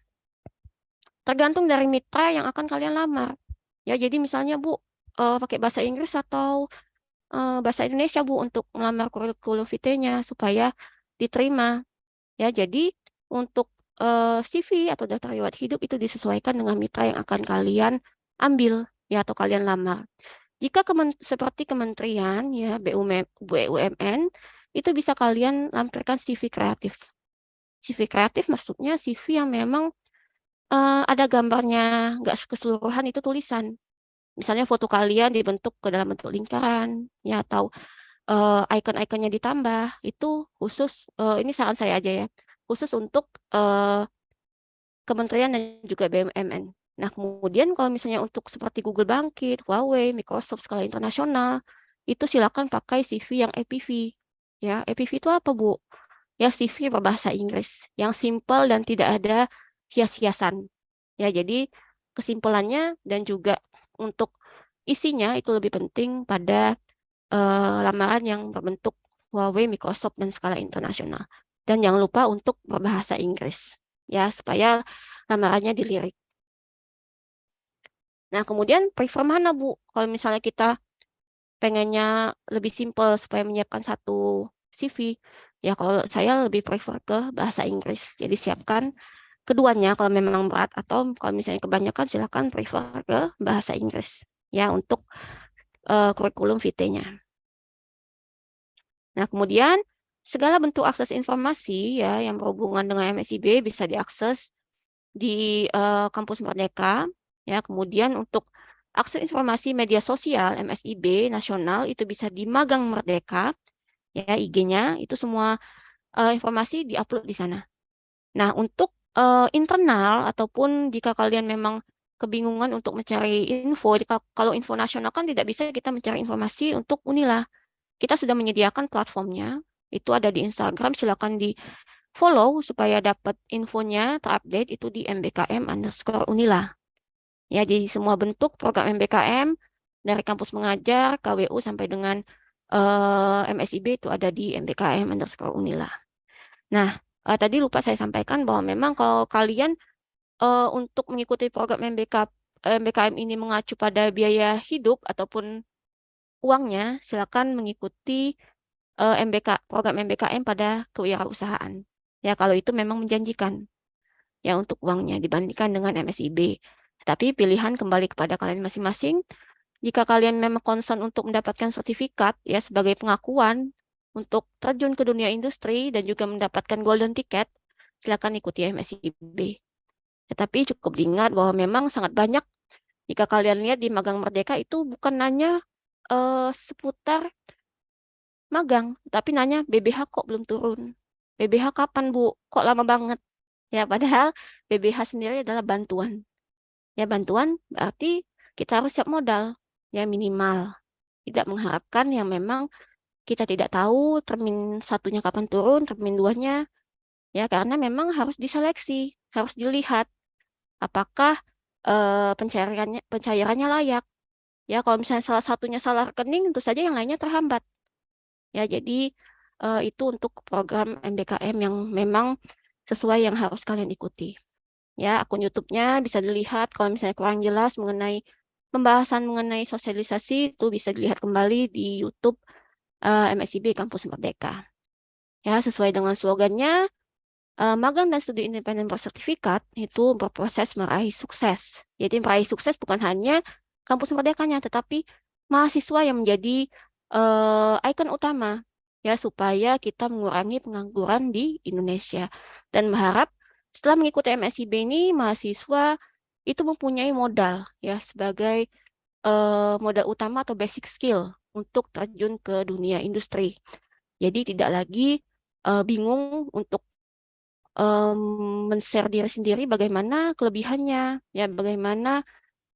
A: tergantung dari mitra yang akan kalian lamar. Ya, jadi misalnya Bu, pakai bahasa Inggris atau bahasa Indonesia Bu untuk melamar kurikulum vitae-nya supaya diterima. Ya, jadi untuk CV atau daftar riwayat hidup itu disesuaikan dengan mitra yang akan kalian ambil ya atau kalian lamar. Jika seperti kementerian ya BUMN itu bisa kalian lampirkan CV kreatif. CV kreatif maksudnya CV yang memang ada gambarnya, nggak keseluruhan itu tulisan. Misalnya foto kalian dibentuk ke dalam bentuk lingkaran, ya atau icon-iconnya ditambah. Itu khusus, ini saran saya aja ya, khusus untuk kementerian dan juga BUMN. Nah, kemudian kalau misalnya untuk seperti Google Bangkit, Huawei, Microsoft skala internasional, itu silakan pakai CV yang APV. Ya, APV itu apa, Bu? Ya, CV berbahasa Inggris yang simple dan tidak ada hias-hiasan. Ya, jadi kesimpulannya dan juga untuk isinya itu lebih penting pada lamaran yang berbentuk Huawei, Microsoft, dan skala internasional. Dan jangan lupa untuk berbahasa Inggris. Ya, supaya lamarannya dilirik. Nah, kemudian prefer mana, Bu? Kalau misalnya kita pengennya lebih simpel supaya menyiapkan satu CV, ya kalau saya lebih prefer ke bahasa Inggris. Jadi siapkan keduanya kalau memang berat, atau kalau misalnya kebanyakan silakan prefer ke bahasa Inggris ya untuk kurikulum VT-nya. Nah, kemudian segala bentuk akses informasi ya yang berhubungan dengan MSIB bisa diakses di Kampus Merdeka ya. Kemudian untuk akses informasi media sosial MSIB nasional itu bisa di Magang Merdeka ya, IG-nya itu semua informasi diupload di sana. Nah, untuk internal ataupun jika kalian memang kebingungan untuk mencari info, kalau info nasional kan tidak bisa kita mencari informasi untuk Unila. Kita sudah menyediakan platformnya, itu ada di Instagram, silakan di follow supaya dapat infonya terupdate itu di mbkm_unila. Ya, jadi semua bentuk program MBKM dari kampus mengajar, KWU sampai dengan MSIB itu ada di mbkm_unila. Nah, tadi lupa saya sampaikan bahwa memang kalau kalian untuk mengikuti program MBKM ini mengacu pada biaya hidup ataupun uangnya, silakan mengikuti program MBKM pada kewirausahaan. Ya, kalau itu memang menjanjikan ya untuk uangnya dibandingkan dengan MSIB. Tapi pilihan kembali kepada kalian masing-masing. Jika kalian memang concern untuk mendapatkan sertifikat ya sebagai pengakuan untuk terjun ke dunia industri dan juga mendapatkan golden ticket, silakan ikuti MSIB. Tetapi cukup diingat bahwa memang sangat banyak jika kalian lihat di Magang Merdeka itu bukan nanya seputar magang, tapi nanya BBH kok belum turun. BBH kapan, Bu? Kok lama banget? Ya, padahal BBH sendiri adalah bantuan. Ya, bantuan berarti kita harus siap modal. Ya, minimal. Tidak mengharapkan yang memang kita tidak tahu termin satunya kapan turun, termin duanya. Ya, karena memang harus diseleksi, harus dilihat apakah pencairannya layak. Ya, kalau misalnya salah satunya salah rekening, tentu saja yang lainnya terhambat. Ya, jadi itu untuk program MBKM yang memang sesuai yang harus kalian ikuti. Ya, akun YouTube-nya bisa dilihat kalau misalnya kurang jelas mengenai pembahasan mengenai sosialisasi itu bisa dilihat kembali di YouTube MSIB Kampus Merdeka. Ya, sesuai dengan slogannya, magang dan studi independen bersertifikat itu berproses meraih sukses. Jadi meraih sukses bukan hanya kampus merdekanya, tetapi mahasiswa yang menjadi ikon utama ya supaya kita mengurangi pengangguran di Indonesia. Dan berharap setelah mengikuti MSIB ini mahasiswa itu mempunyai modal ya sebagai modal utama atau basic skill untuk terjun ke dunia industri. Jadi tidak lagi bingung untuk men-share diri sendiri bagaimana kelebihannya, ya bagaimana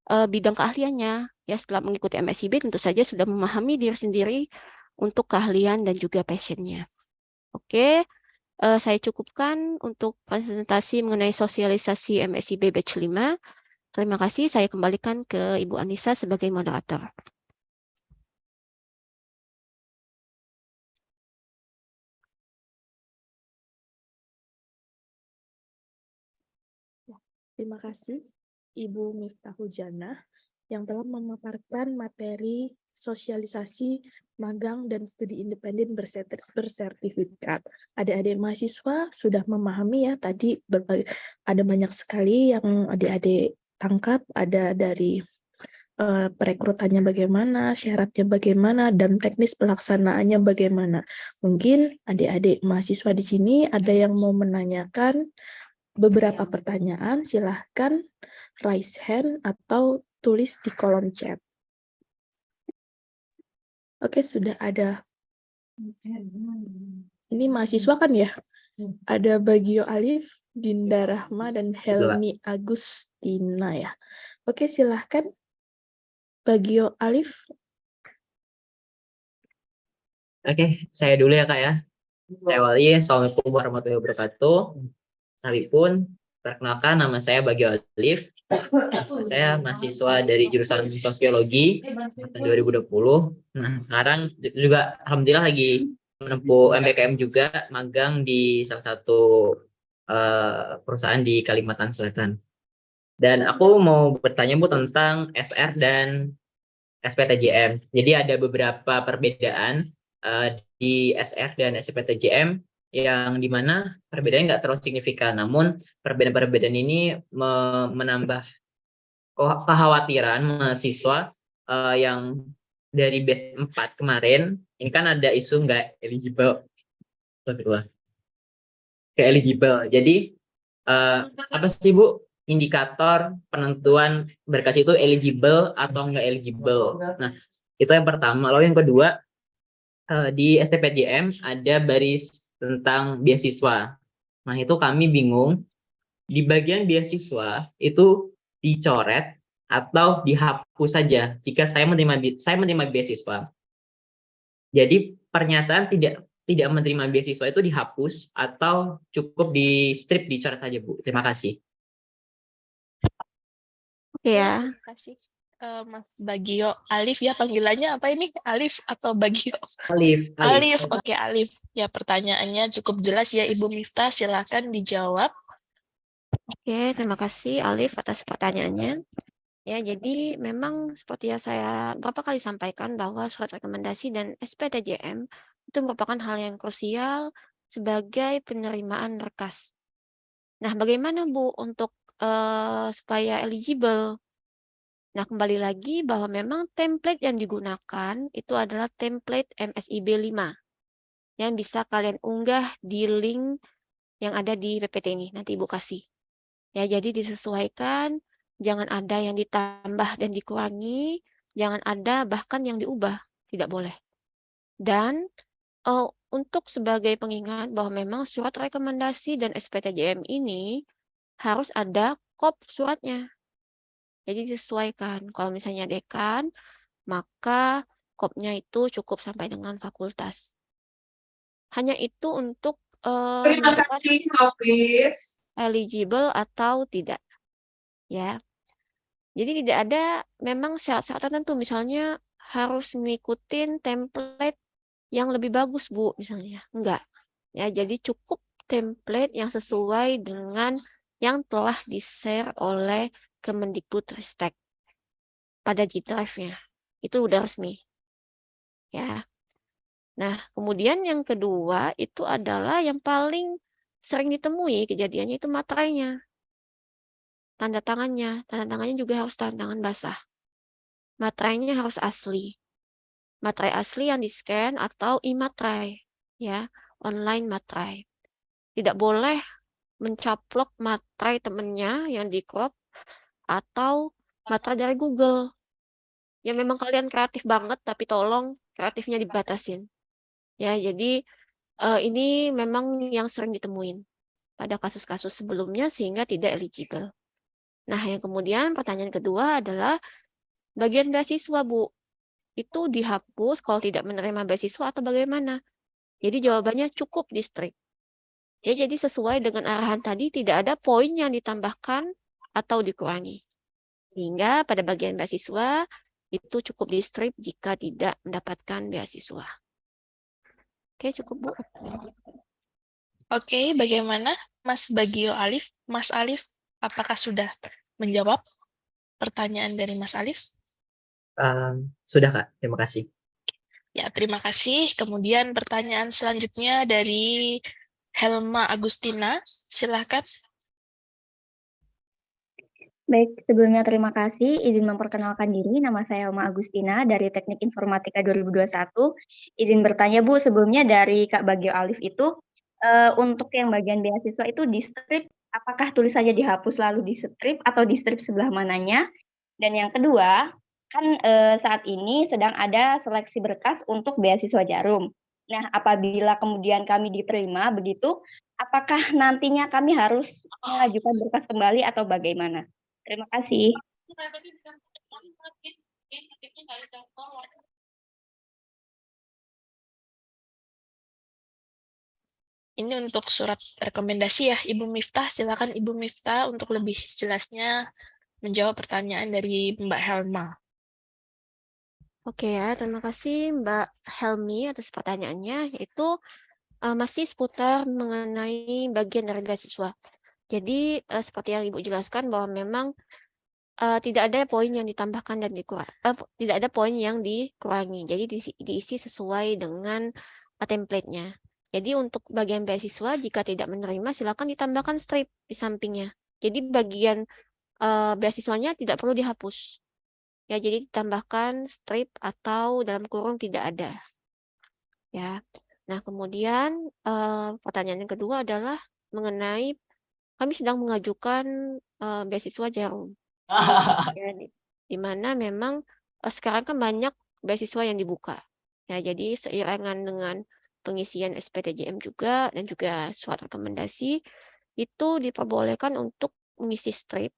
A: bidang keahliannya. Ya setelah mengikuti MSIB tentu saja sudah memahami diri sendiri untuk keahlian dan juga passionnya. Oke, saya cukupkan untuk presentasi mengenai sosialisasi MSIB Batch 5. Terima kasih, saya kembalikan ke Ibu Anissa sebagai moderator.
B: Terima kasih Ibu Miftahul Janah yang telah memaparkan materi sosialisasi magang dan studi independen bersertifikat. Adik-adik mahasiswa sudah memahami ya tadi ada banyak sekali yang adik-adik tangkap, ada dari perekrutannya bagaimana, syaratnya bagaimana, dan teknis pelaksanaannya bagaimana. Mungkin adik-adik mahasiswa di sini ada yang mau menanyakan beberapa pertanyaan, silahkan raise hand atau tulis di kolom chat. Oke, sudah ada. Ini mahasiswa kan ya? Ada Bagio Alif, Dinda Rahma, dan Helmi Agustina ya. Oke, silahkan Bagio Alif.
C: Oke, saya dulu ya Kak ya. Saya awali, Assalamualaikum warahmatullahi wabarakatuh. Sekalipun, perkenalkan nama saya Bagio Alif. Saya mahasiswa dari jurusan Sosiologi tahun 2020. Nah, sekarang juga Alhamdulillah lagi menempuh MBKM juga, magang di salah satu perusahaan di Kalimantan Selatan. Dan aku mau bertanya Bu tentang SR dan SPTJM. Jadi ada beberapa perbedaan di SR dan SPTJM yang dimana perbedaannya nggak terlalu signifikan. Namun perbedaan-perbedaan ini menambah kekhawatiran mahasiswa yang dari batch 4 kemarin. Ini kan ada isu nggak eligible. Astagfirullah. Nggak eligible. Jadi apa sih Bu indikator penentuan berkas itu eligible atau nggak eligible? Nah, itu yang pertama. Lalu yang kedua, di STPJM ada baris tentang beasiswa. Nah, itu kami bingung di bagian beasiswa itu dicoret atau dihapus saja jika saya menerima beasiswa. Jadi pernyataan tidak menerima beasiswa itu dihapus atau cukup di strip dicoret saja, Bu. Terima kasih.
A: Oke ya.
B: Terima kasih. Mas Bagio. Alif ya panggilannya apa ini? Alif atau Bagio?
C: Alif.
B: Alif. Oke, Alif. Ya, pertanyaannya cukup jelas ya Ibu Miftah. Silakan dijawab.
A: Oke, terima kasih Alif atas pertanyaannya. Ya, jadi memang seperti yang saya beberapa kali sampaikan bahwa surat rekomendasi dan SPTJM itu merupakan hal yang krusial sebagai penerimaan berkas. Nah, bagaimana Bu untuk supaya eligible? Nah, kembali lagi bahwa memang template yang digunakan itu adalah template MSIB 5 yang bisa kalian unggah di link yang ada di PPT ini. Nanti Ibu kasih. Ya, jadi disesuaikan, jangan ada yang ditambah dan dikurangi, jangan ada bahkan yang diubah, tidak boleh. Dan untuk sebagai pengingat bahwa memang surat rekomendasi dan SPTJM ini harus ada kop suratnya. Jadi disesuaikan. Kalau misalnya dekan, maka kopnya itu cukup sampai dengan fakultas. Hanya itu untuk
D: Terima
A: menentukan
D: kasih, Hafiz.
A: eligible atau tidak. Ya. Jadi tidak ada memang syarat-syarat tertentu, misalnya harus ngikutin template yang lebih bagus, Bu, misalnya. Enggak. Ya, jadi cukup template yang sesuai dengan yang telah di-share oleh Kemendikbudristek pada G-Drive-nya. Itu udah resmi. Ya. Nah, kemudian yang kedua itu adalah yang paling sering ditemui kejadiannya itu materainya. Tanda tangannya juga harus tanda tangan basah. Materainya harus asli. Materai asli yang di-scan atau e-materai, ya, online materai. Tidak boleh mencaplok materai temennya yang di-crop atau materai dari Google. Ya memang kalian kreatif banget, tapi tolong kreatifnya dibatasin. Ya, jadi ini memang yang sering ditemuin pada kasus-kasus sebelumnya sehingga tidak eligible. Nah, yang kemudian pertanyaan kedua adalah bagian beasiswa, Bu. Itu dihapus kalau tidak menerima beasiswa atau bagaimana? Jadi jawabannya cukup distrik. Ya, jadi sesuai dengan arahan tadi tidak ada poin yang ditambahkan atau dikurangi. Sehingga pada bagian beasiswa itu cukup distrik jika tidak mendapatkan beasiswa. Oke, cukup Bu.
B: Oke, bagaimana Mas Bagio Alif? Mas Alif, apakah sudah menjawab pertanyaan dari Mas Alif?
C: Sudah, Kak. Terima kasih.
B: Ya, terima kasih. Kemudian pertanyaan selanjutnya dari Helma Agustina. Silakan.
E: Baik, sebelumnya terima kasih. Izin memperkenalkan diri, nama saya Helma Agustina dari Teknik Informatika 2021. Izin bertanya Bu, sebelumnya dari Kak Bagio Alif itu, untuk yang bagian beasiswa itu di strip, apakah tulisannya dihapus lalu di strip atau di strip sebelah mananya? Dan yang kedua, kan saat ini sedang ada seleksi berkas untuk beasiswa Jarum. Nah, apabila kemudian kami diterima begitu, apakah nantinya kami harus mengajukan berkas kembali atau bagaimana? Terima kasih.
B: Ini untuk surat rekomendasi ya, Ibu Miftah. Silakan Ibu Miftah untuk lebih jelasnya menjawab pertanyaan dari Mbak Helma.
A: Oke ya, terima kasih Mbak Helmi atas pertanyaannya, yaitu masih seputar mengenai bagian dari beasiswa. Jadi seperti yang Ibu jelaskan bahwa memang tidak ada poin yang ditambahkan dan tidak ada poin yang dikurangi. Jadi diisi sesuai dengan template-nya. Jadi untuk bagian beasiswa jika tidak menerima silakan ditambahkan strip di sampingnya. Jadi bagian beasiswanya tidak perlu dihapus. Ya, jadi ditambahkan strip atau dalam kurung tidak ada. Ya. Nah, kemudian pertanyaan yang kedua adalah mengenai kami sedang mengajukan beasiswa Jarum. Ya, di mana memang sekarang kan banyak beasiswa yang dibuka. Ya, jadi seiringan dengan pengisian SPTJM juga dan juga surat rekomendasi itu diperbolehkan untuk mengisi strip.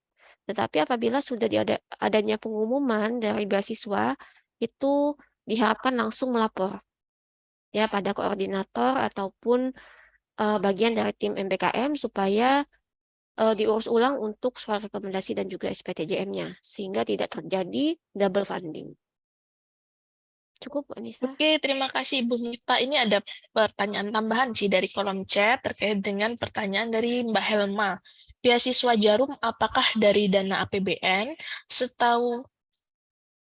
A: Tetapi apabila sudah adanya pengumuman dari beasiswa itu diharapkan langsung melapor ya pada koordinator ataupun bagian dari tim MBKM supaya diurus ulang untuk surat rekomendasi dan juga SPTJM-nya sehingga tidak terjadi double funding. Cukup, Anissa?
B: Oke, terima kasih Ibu Mifta. Ini ada pertanyaan tambahan sih dari kolom chat terkait dengan pertanyaan dari Mbak Helma. Beasiswa Jarum apakah dari dana APBN? Setahu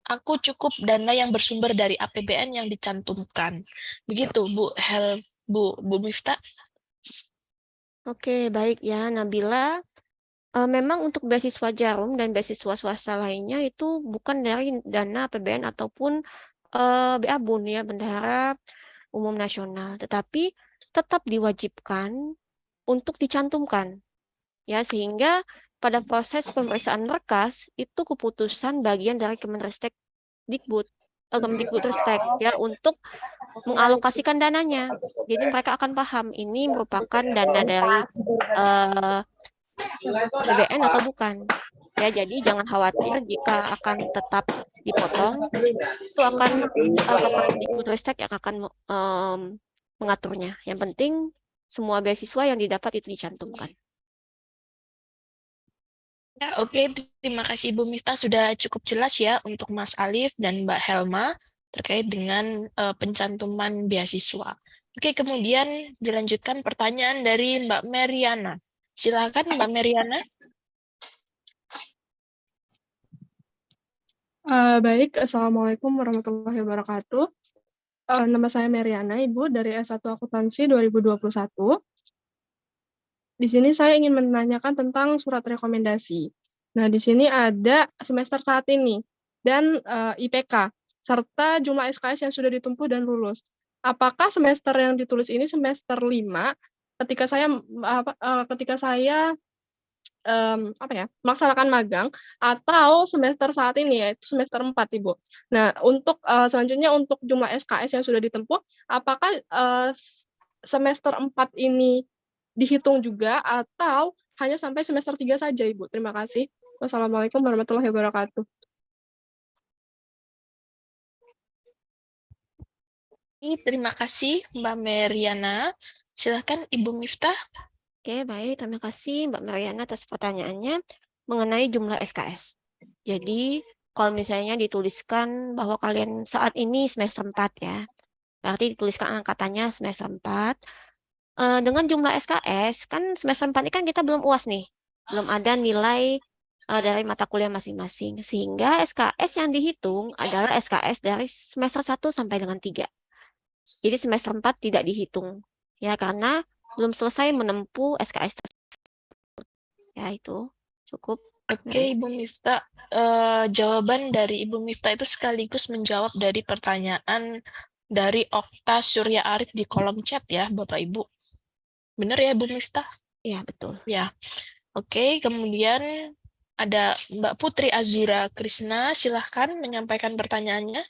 B: aku cukup dana yang bersumber dari APBN yang dicantumkan. Begitu Bu Mifta.
A: Oke, baik ya Nabila. Memang untuk beasiswa Jarum dan beasiswa swasta lainnya itu bukan dari dana APBN ataupun BABUN ya, Bendahara Umum Nasional, tetapi tetap diwajibkan untuk dicantumkan ya sehingga pada proses pemeriksaan berkas itu keputusan bagian dari Kemdikbudristek ya untuk mengalokasikan dananya. Jadi mereka akan paham ini merupakan dana dari APBN atau bukan. Ya, jadi jangan khawatir jika akan tetap dipotong, itu akan Kemdikbudristek yang akan mengaturnya. Yang penting semua beasiswa yang didapat itu dicantumkan.
B: Ya, oke, terima kasih Ibu Mifta sudah cukup jelas ya untuk Mas Alif dan Mbak Helma terkait dengan pencantuman beasiswa. Oke, kemudian dilanjutkan pertanyaan dari Mbak Meriana. Silakan Mbak Meriana.
F: Baik, Assalamualaikum warahmatullahi wabarakatuh. Nama saya Meriana, Ibu, dari S1 Akuntansi 2021. Di sini saya ingin menanyakan tentang surat rekomendasi. Nah, di sini ada semester saat ini dan IPK, serta jumlah SKS yang sudah ditempuh dan lulus. Apakah semester yang ditulis ini semester 5 ketika saya melaksanakan magang atau semester saat ini yaitu semester 4 Ibu. Nah, untuk selanjutnya untuk jumlah SKS yang sudah ditempuh, apakah semester 4 ini dihitung juga atau hanya sampai semester 3 saja Ibu? Terima kasih. Wassalamualaikum warahmatullahi wabarakatuh.
B: Terima kasih Mbak Meriana. Silakan Ibu Miftah.
A: Oke, baik. Terima kasih Mbak Mariana atas pertanyaannya mengenai jumlah SKS. Jadi, kalau misalnya dituliskan bahwa kalian saat ini semester 4 ya, berarti dituliskan angkatannya semester 4. Dengan jumlah SKS, kan semester 4 ini kan kita belum UAS nih. Belum ada nilai dari mata kuliah masing-masing. Sehingga SKS yang dihitung adalah SKS dari semester 1 sampai dengan 3. Jadi semester 4 tidak dihitung. Ya, karena belum selesai menempuh SKS tersebut. Ya, itu cukup.
B: Oke, Ibu Miftah. Jawaban dari Ibu Miftah itu sekaligus menjawab dari pertanyaan dari Okta Surya Arif di kolom chat ya, Bapak Ibu. Benar ya, Ibu Miftah?
A: Iya, betul.
B: Ya. Oke, kemudian ada Mbak Putri Azura Krisna. Silahkan menyampaikan pertanyaannya.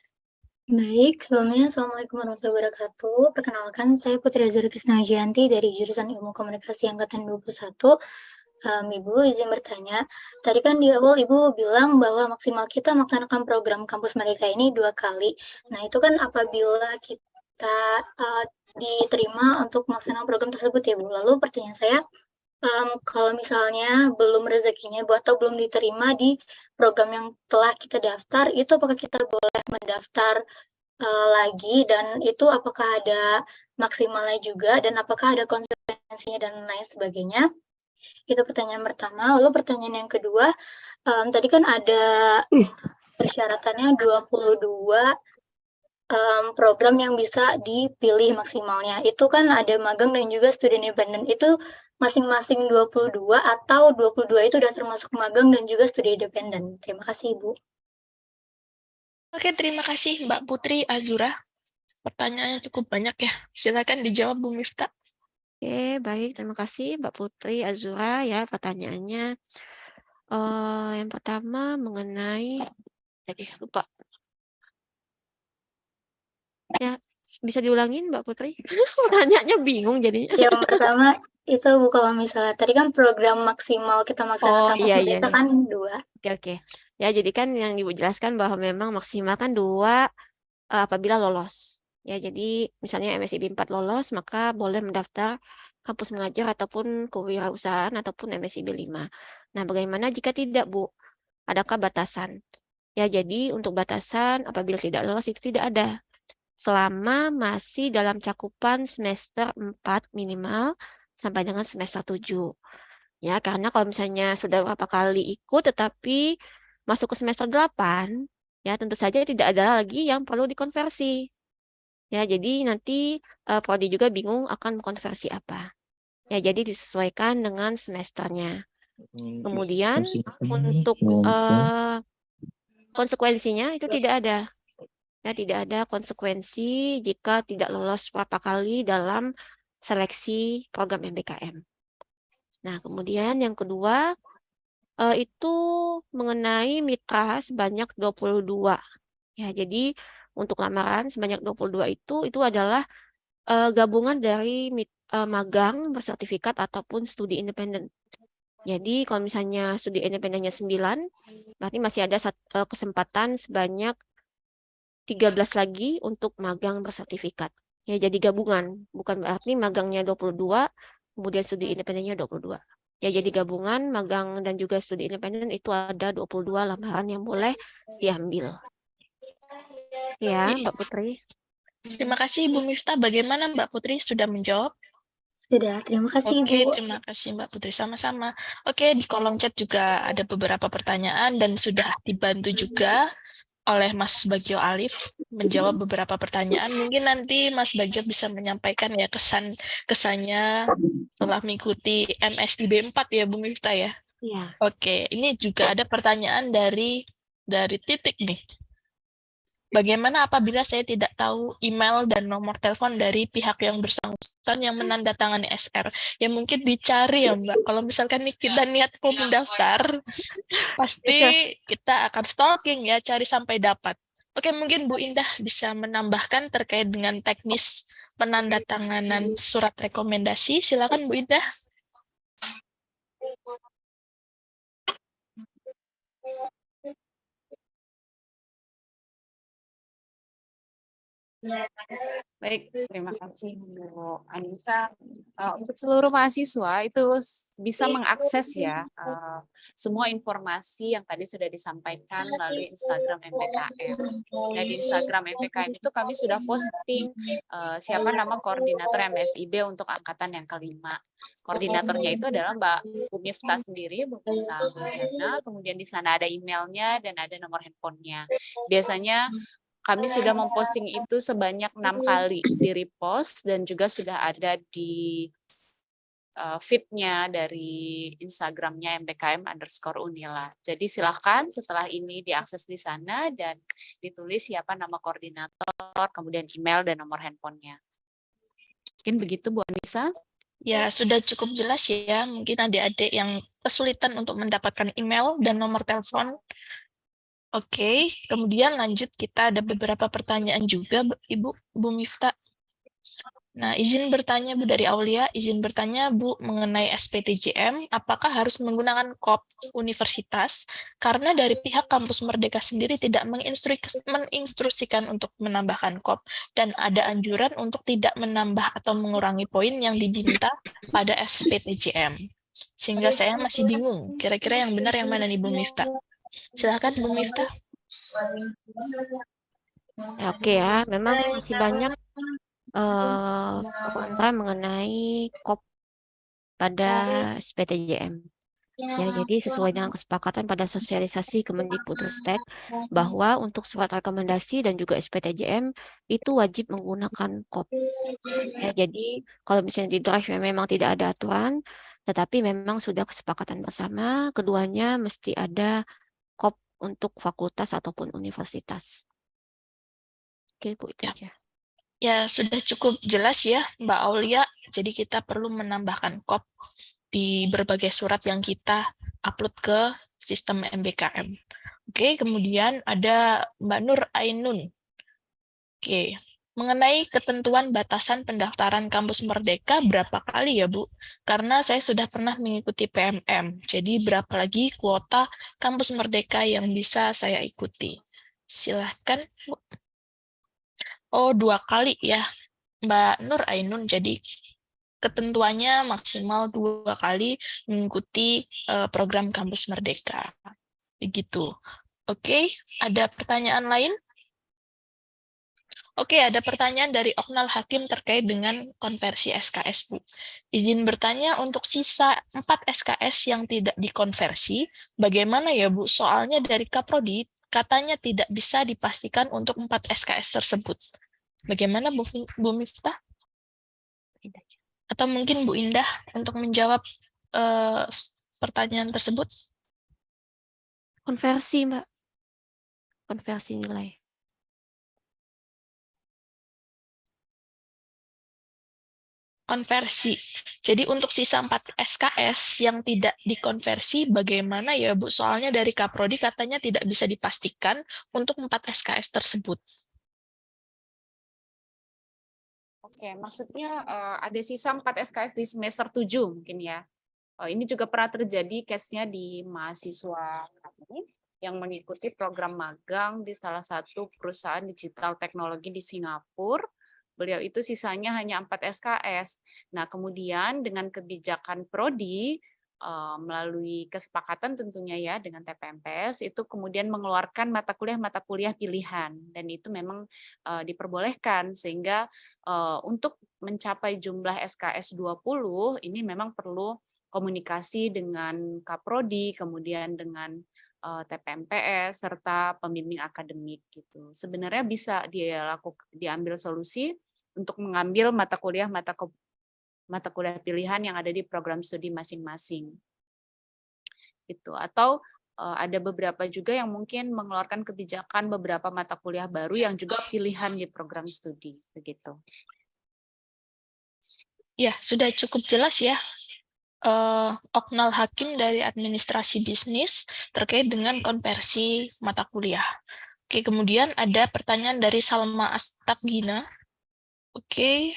G: Baik, sebelumnya Assalamualaikum warahmatullahi wabarakatuh. Perkenalkan, saya Putri Azura Krisna Ajianti dari jurusan Ilmu Komunikasi Angkatan 21. Ibu izin bertanya, tadi kan di awal Ibu bilang bahwa maksimal kita melaksanakan program kampus mereka ini 2 kali. Nah, itu kan apabila kita diterima untuk melaksanakan program tersebut ya Bu. Lalu pertanyaan saya, kalau misalnya belum rezekinya Bu atau belum diterima di program yang telah kita daftar, itu apakah kita boleh mendaftar lagi dan itu apakah ada maksimalnya juga dan apakah ada konsekuensinya dan lain sebagainya? Itu pertanyaan pertama. Lalu pertanyaan yang kedua, tadi kan ada persyaratannya 22 program yang bisa dipilih maksimalnya. Itu kan ada magang dan juga studi independen. Itu masing-masing 22 atau 22 itu udah termasuk magang dan juga studi independen. Terima kasih, Ibu.
H: Oke, terima kasih Mbak Putri Azura. Pertanyaannya cukup banyak ya. Silakan dijawab Bu Miftah.
A: Oke, baik. Terima kasih Mbak Putri Azura ya pertanyaannya. Yang pertama mengenai, jadi lupa. Ya, bisa diulangin Mbak Putri? Pertanyaannya bingung jadinya.
G: Yang pertama itu Bu, kalau misalnya tadi kan program maksimal kita melaksanakan
A: iya,
G: tes
A: iya.
G: kan 2.
A: Oke. Ya, jadi kan yang Ibu jelaskan bahwa memang maksimal kan 2 apabila lolos. Ya, jadi misalnya MSIB 4 lolos, maka boleh mendaftar kampus mengajar ataupun kewirausahaan ataupun MSIB 5. Nah, bagaimana jika tidak, Bu? Adakah batasan? Ya, jadi untuk batasan apabila tidak lolos itu tidak ada. Selama masih dalam cakupan semester 4 minimal sampai dengan semester 7. Ya, karena kalau misalnya sudah beberapa kali ikut tetapi masuk ke semester 8, ya tentu saja tidak ada lagi yang perlu dikonversi. Ya, jadi nanti prodi juga bingung akan mengkonversi apa. Ya, jadi disesuaikan dengan semesternya. Kemudian untuk konsekuensinya itu tidak ada. Ya, tidak ada konsekuensi jika tidak lolos beberapa kali dalam seleksi program MBKM. Nah, kemudian yang kedua itu mengenai mitra sebanyak 22. Ya, jadi untuk lamaran sebanyak 22 itu adalah gabungan dari magang bersertifikat ataupun studi independen. Jadi kalau misalnya studi independennya 9, berarti masih ada kesempatan sebanyak 13 lagi untuk magang bersertifikat. Ya, jadi gabungan. Bukan berarti magangnya 22, kemudian studi independennya 22. Ya, jadi gabungan magang dan juga studi independen itu ada 22 lamaran yang boleh diambil. Ya, Mbak Putri.
H: Terima kasih Bu Miftah. Bagaimana Mbak Putri sudah menjawab?
G: Sudah, terima kasih
H: Oke,
G: Bu.
H: terima kasih Mbak Putri. Sama-sama. Oke, di kolom chat juga ada beberapa pertanyaan dan sudah dibantu juga oleh Mas Bagio Alif menjawab beberapa pertanyaan. Mungkin nanti Mas Bagio bisa menyampaikan ya kesannya setelah mengikuti MSIB 4 ya Bu Miftah ya.
A: Iya.
H: Oke, ini juga ada pertanyaan dari Titik nih. Bagaimana apabila saya tidak tahu email dan nomor telepon dari pihak yang bersangkutan yang menandatangani SR? Ya mungkin dicari ya Mbak. Kalau misalkan kita niat mau mendaftar, pasti kita akan stalking ya, cari sampai dapat. Oke, mungkin Bu Indah bisa menambahkan terkait dengan teknis penandatanganan surat rekomendasi. Silakan Bu Indah.
I: Baik, terima kasih Bu Anissa. Untuk seluruh mahasiswa itu bisa mengakses ya semua informasi yang tadi sudah disampaikan melalui Instagram MPKM. Nah, di Instagram MPKM itu kami sudah posting siapa nama koordinator MSIB untuk angkatan yang kelima. Koordinatornya itu adalah Mbak Bu Miftah sendiri, Bu Miftah Hujana. Kemudian di sana ada emailnya dan ada nomor handphonenya. Biasanya kami sudah memposting itu sebanyak 6 kali di repost dan juga sudah ada di feed-nya dari Instagram-nya MBKM_Unila. Jadi silahkan setelah ini diakses di sana dan ditulis siapa nama koordinator, kemudian email dan nomor handphonenya. Mungkin begitu Bu Anissa.
H: Ya, sudah cukup jelas ya. Mungkin adik-adik yang kesulitan untuk mendapatkan email dan nomor telepon. Oke, kemudian lanjut kita ada beberapa pertanyaan juga, Ibu, Bu Miftah. Nah, izin bertanya Bu dari Aulia, izin bertanya Bu mengenai SPTJM, apakah harus menggunakan KOP universitas? Karena dari pihak kampus Merdeka sendiri tidak menginstruksikan untuk menambahkan KOP dan ada anjuran untuk tidak menambah atau mengurangi poin yang diminta pada SPTJM. Sehingga saya masih bingung, kira-kira yang benar yang mana nih Bu Miftah? Silakan Bu Miftah.
A: Oke ya, memang masih banyak kontra mengenai KOP pada SPTJM. Ya, jadi sesuai dengan kesepakatan pada sosialisasi Kemendikbudristek bahwa untuk surat rekomendasi dan juga SPTJM itu wajib menggunakan KOP. Ya, jadi kalau misalnya di draft memang tidak ada aturan, tetapi memang sudah kesepakatan bersama, keduanya mesti ada KOP untuk fakultas ataupun universitas. Oke, Bu, itu aja.
H: Ya, sudah cukup jelas ya, Mbak Aulia. Jadi kita perlu menambahkan KOP di berbagai surat yang kita upload ke sistem MBKM. Oke, kemudian ada Mbak Nur Ainun. Oke, mengenai ketentuan batasan pendaftaran kampus Merdeka berapa kali ya, Bu? Karena saya sudah pernah mengikuti PMM, jadi berapa lagi kuota kampus Merdeka yang bisa saya ikuti? Silahkan, Bu. Oh, 2 kali ya, Mbak Nur Ainun. Jadi ketentuannya maksimal 2 kali mengikuti program kampus Merdeka. Begitu. Oke, ada pertanyaan lain? Oke, ada pertanyaan dari Oknal Hakim terkait dengan konversi SKS, Bu. Izin bertanya, untuk sisa 4 SKS yang tidak dikonversi, bagaimana ya, Bu? Soalnya dari Kaprodi katanya tidak bisa dipastikan untuk 4 SKS tersebut. Bagaimana, Bu Miftah? Atau mungkin Bu Indah untuk menjawab pertanyaan tersebut?
A: Konversi, Mbak. Konversi nilai.
H: Konversi. Jadi untuk sisa 4 SKS yang tidak dikonversi, bagaimana ya, Bu? Soalnya dari Kaprodi katanya tidak bisa dipastikan untuk 4 SKS tersebut.
I: Oke, maksudnya ada sisa 4 SKS di semester 7 mungkin ya. Ini juga pernah terjadi case-nya di mahasiswa kami yang mengikuti program magang di salah satu perusahaan digital teknologi di Singapura. Beliau itu sisanya hanya 4 SKS. Nah, kemudian dengan kebijakan Prodi, melalui kesepakatan tentunya ya dengan TPMPS, itu kemudian mengeluarkan mata kuliah pilihan. Dan itu memang diperbolehkan, sehingga untuk mencapai jumlah SKS 20, ini memang perlu komunikasi dengan Kaprodi, kemudian dengan TPMPS, serta pembimbing akademik gitu. Sebenarnya bisa diambil solusi untuk mengambil mata kuliah pilihan yang ada di program studi masing-masing. Gitu. Atau ada beberapa juga yang mungkin mengeluarkan kebijakan beberapa mata kuliah baru yang juga pilihan di program studi begitu.
H: Ya, sudah cukup jelas ya. Oknal Hakim dari Administrasi Bisnis terkait dengan konversi mata kuliah. Oke, kemudian ada pertanyaan dari Salma Astagina. Oke,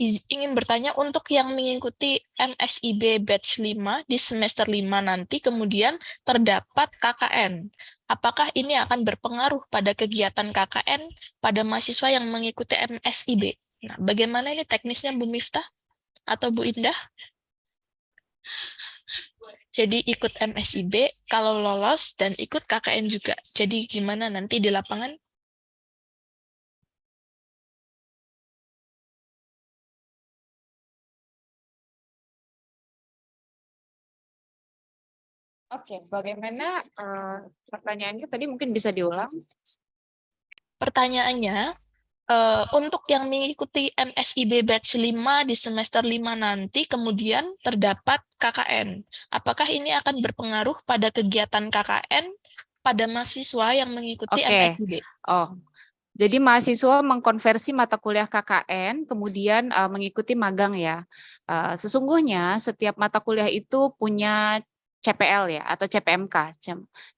H: ingin bertanya untuk yang mengikuti MSIB batch 5 di semester 5 nanti kemudian terdapat KKN. Apakah ini akan berpengaruh pada kegiatan KKN pada mahasiswa yang mengikuti MSIB? Nah, bagaimana ini teknisnya, Bu Miftah atau Bu Indah? Jadi ikut MSIB kalau lolos dan ikut KKN juga. Jadi gimana nanti di lapangan?
I: Oke, bagaimana pertanyaannya tadi mungkin bisa diulang?
H: Pertanyaannya, untuk yang mengikuti MSIB batch 5 di semester 5 nanti, kemudian terdapat KKN. Apakah ini akan berpengaruh pada kegiatan KKN pada mahasiswa yang mengikuti MSIB?
I: Oh, jadi mahasiswa mengkonversi mata kuliah KKN, kemudian mengikuti magang ya. Sesungguhnya setiap mata kuliah itu punya CPL ya, atau CPMK,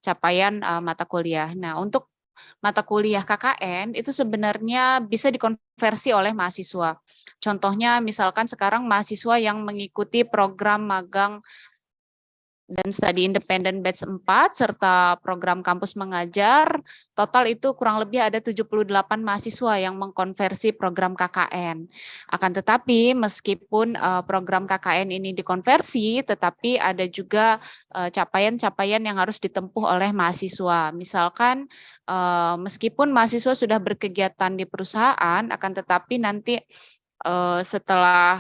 I: capaian mata kuliah. Nah, untuk mata kuliah KKN itu sebenarnya bisa dikonversi oleh mahasiswa. Contohnya misalkan sekarang mahasiswa yang mengikuti program magang dan studi independen batch 4 serta program kampus mengajar, total itu kurang lebih ada 78 mahasiswa yang mengkonversi program KKN. Akan tetapi meskipun program KKN ini dikonversi, tetapi ada juga capaian-capaian yang harus ditempuh oleh mahasiswa. Misalkan meskipun mahasiswa sudah berkegiatan di perusahaan, akan tetapi nanti setelah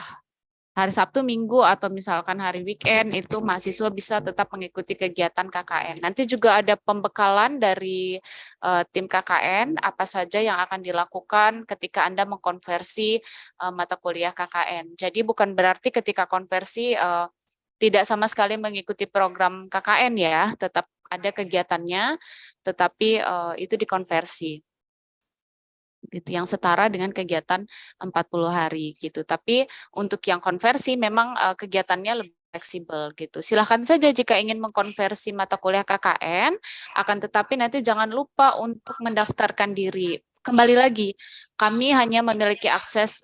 I: hari Sabtu, Minggu, atau misalkan hari weekend itu mahasiswa bisa tetap mengikuti kegiatan KKN. Nanti juga ada pembekalan dari tim KKN, apa saja yang akan dilakukan ketika Anda mengkonversi mata kuliah KKN. Jadi bukan berarti ketika konversi tidak sama sekali mengikuti program KKN ya, tetap ada kegiatannya, tetapi itu dikonversi gitu, yang setara dengan kegiatan 40 hari gitu. Tapi untuk yang konversi memang kegiatannya lebih fleksibel gitu. Silahkan saja jika ingin mengkonversi mata kuliah KKN, akan tetapi nanti jangan lupa untuk mendaftarkan diri. Kembali lagi, kami hanya memiliki akses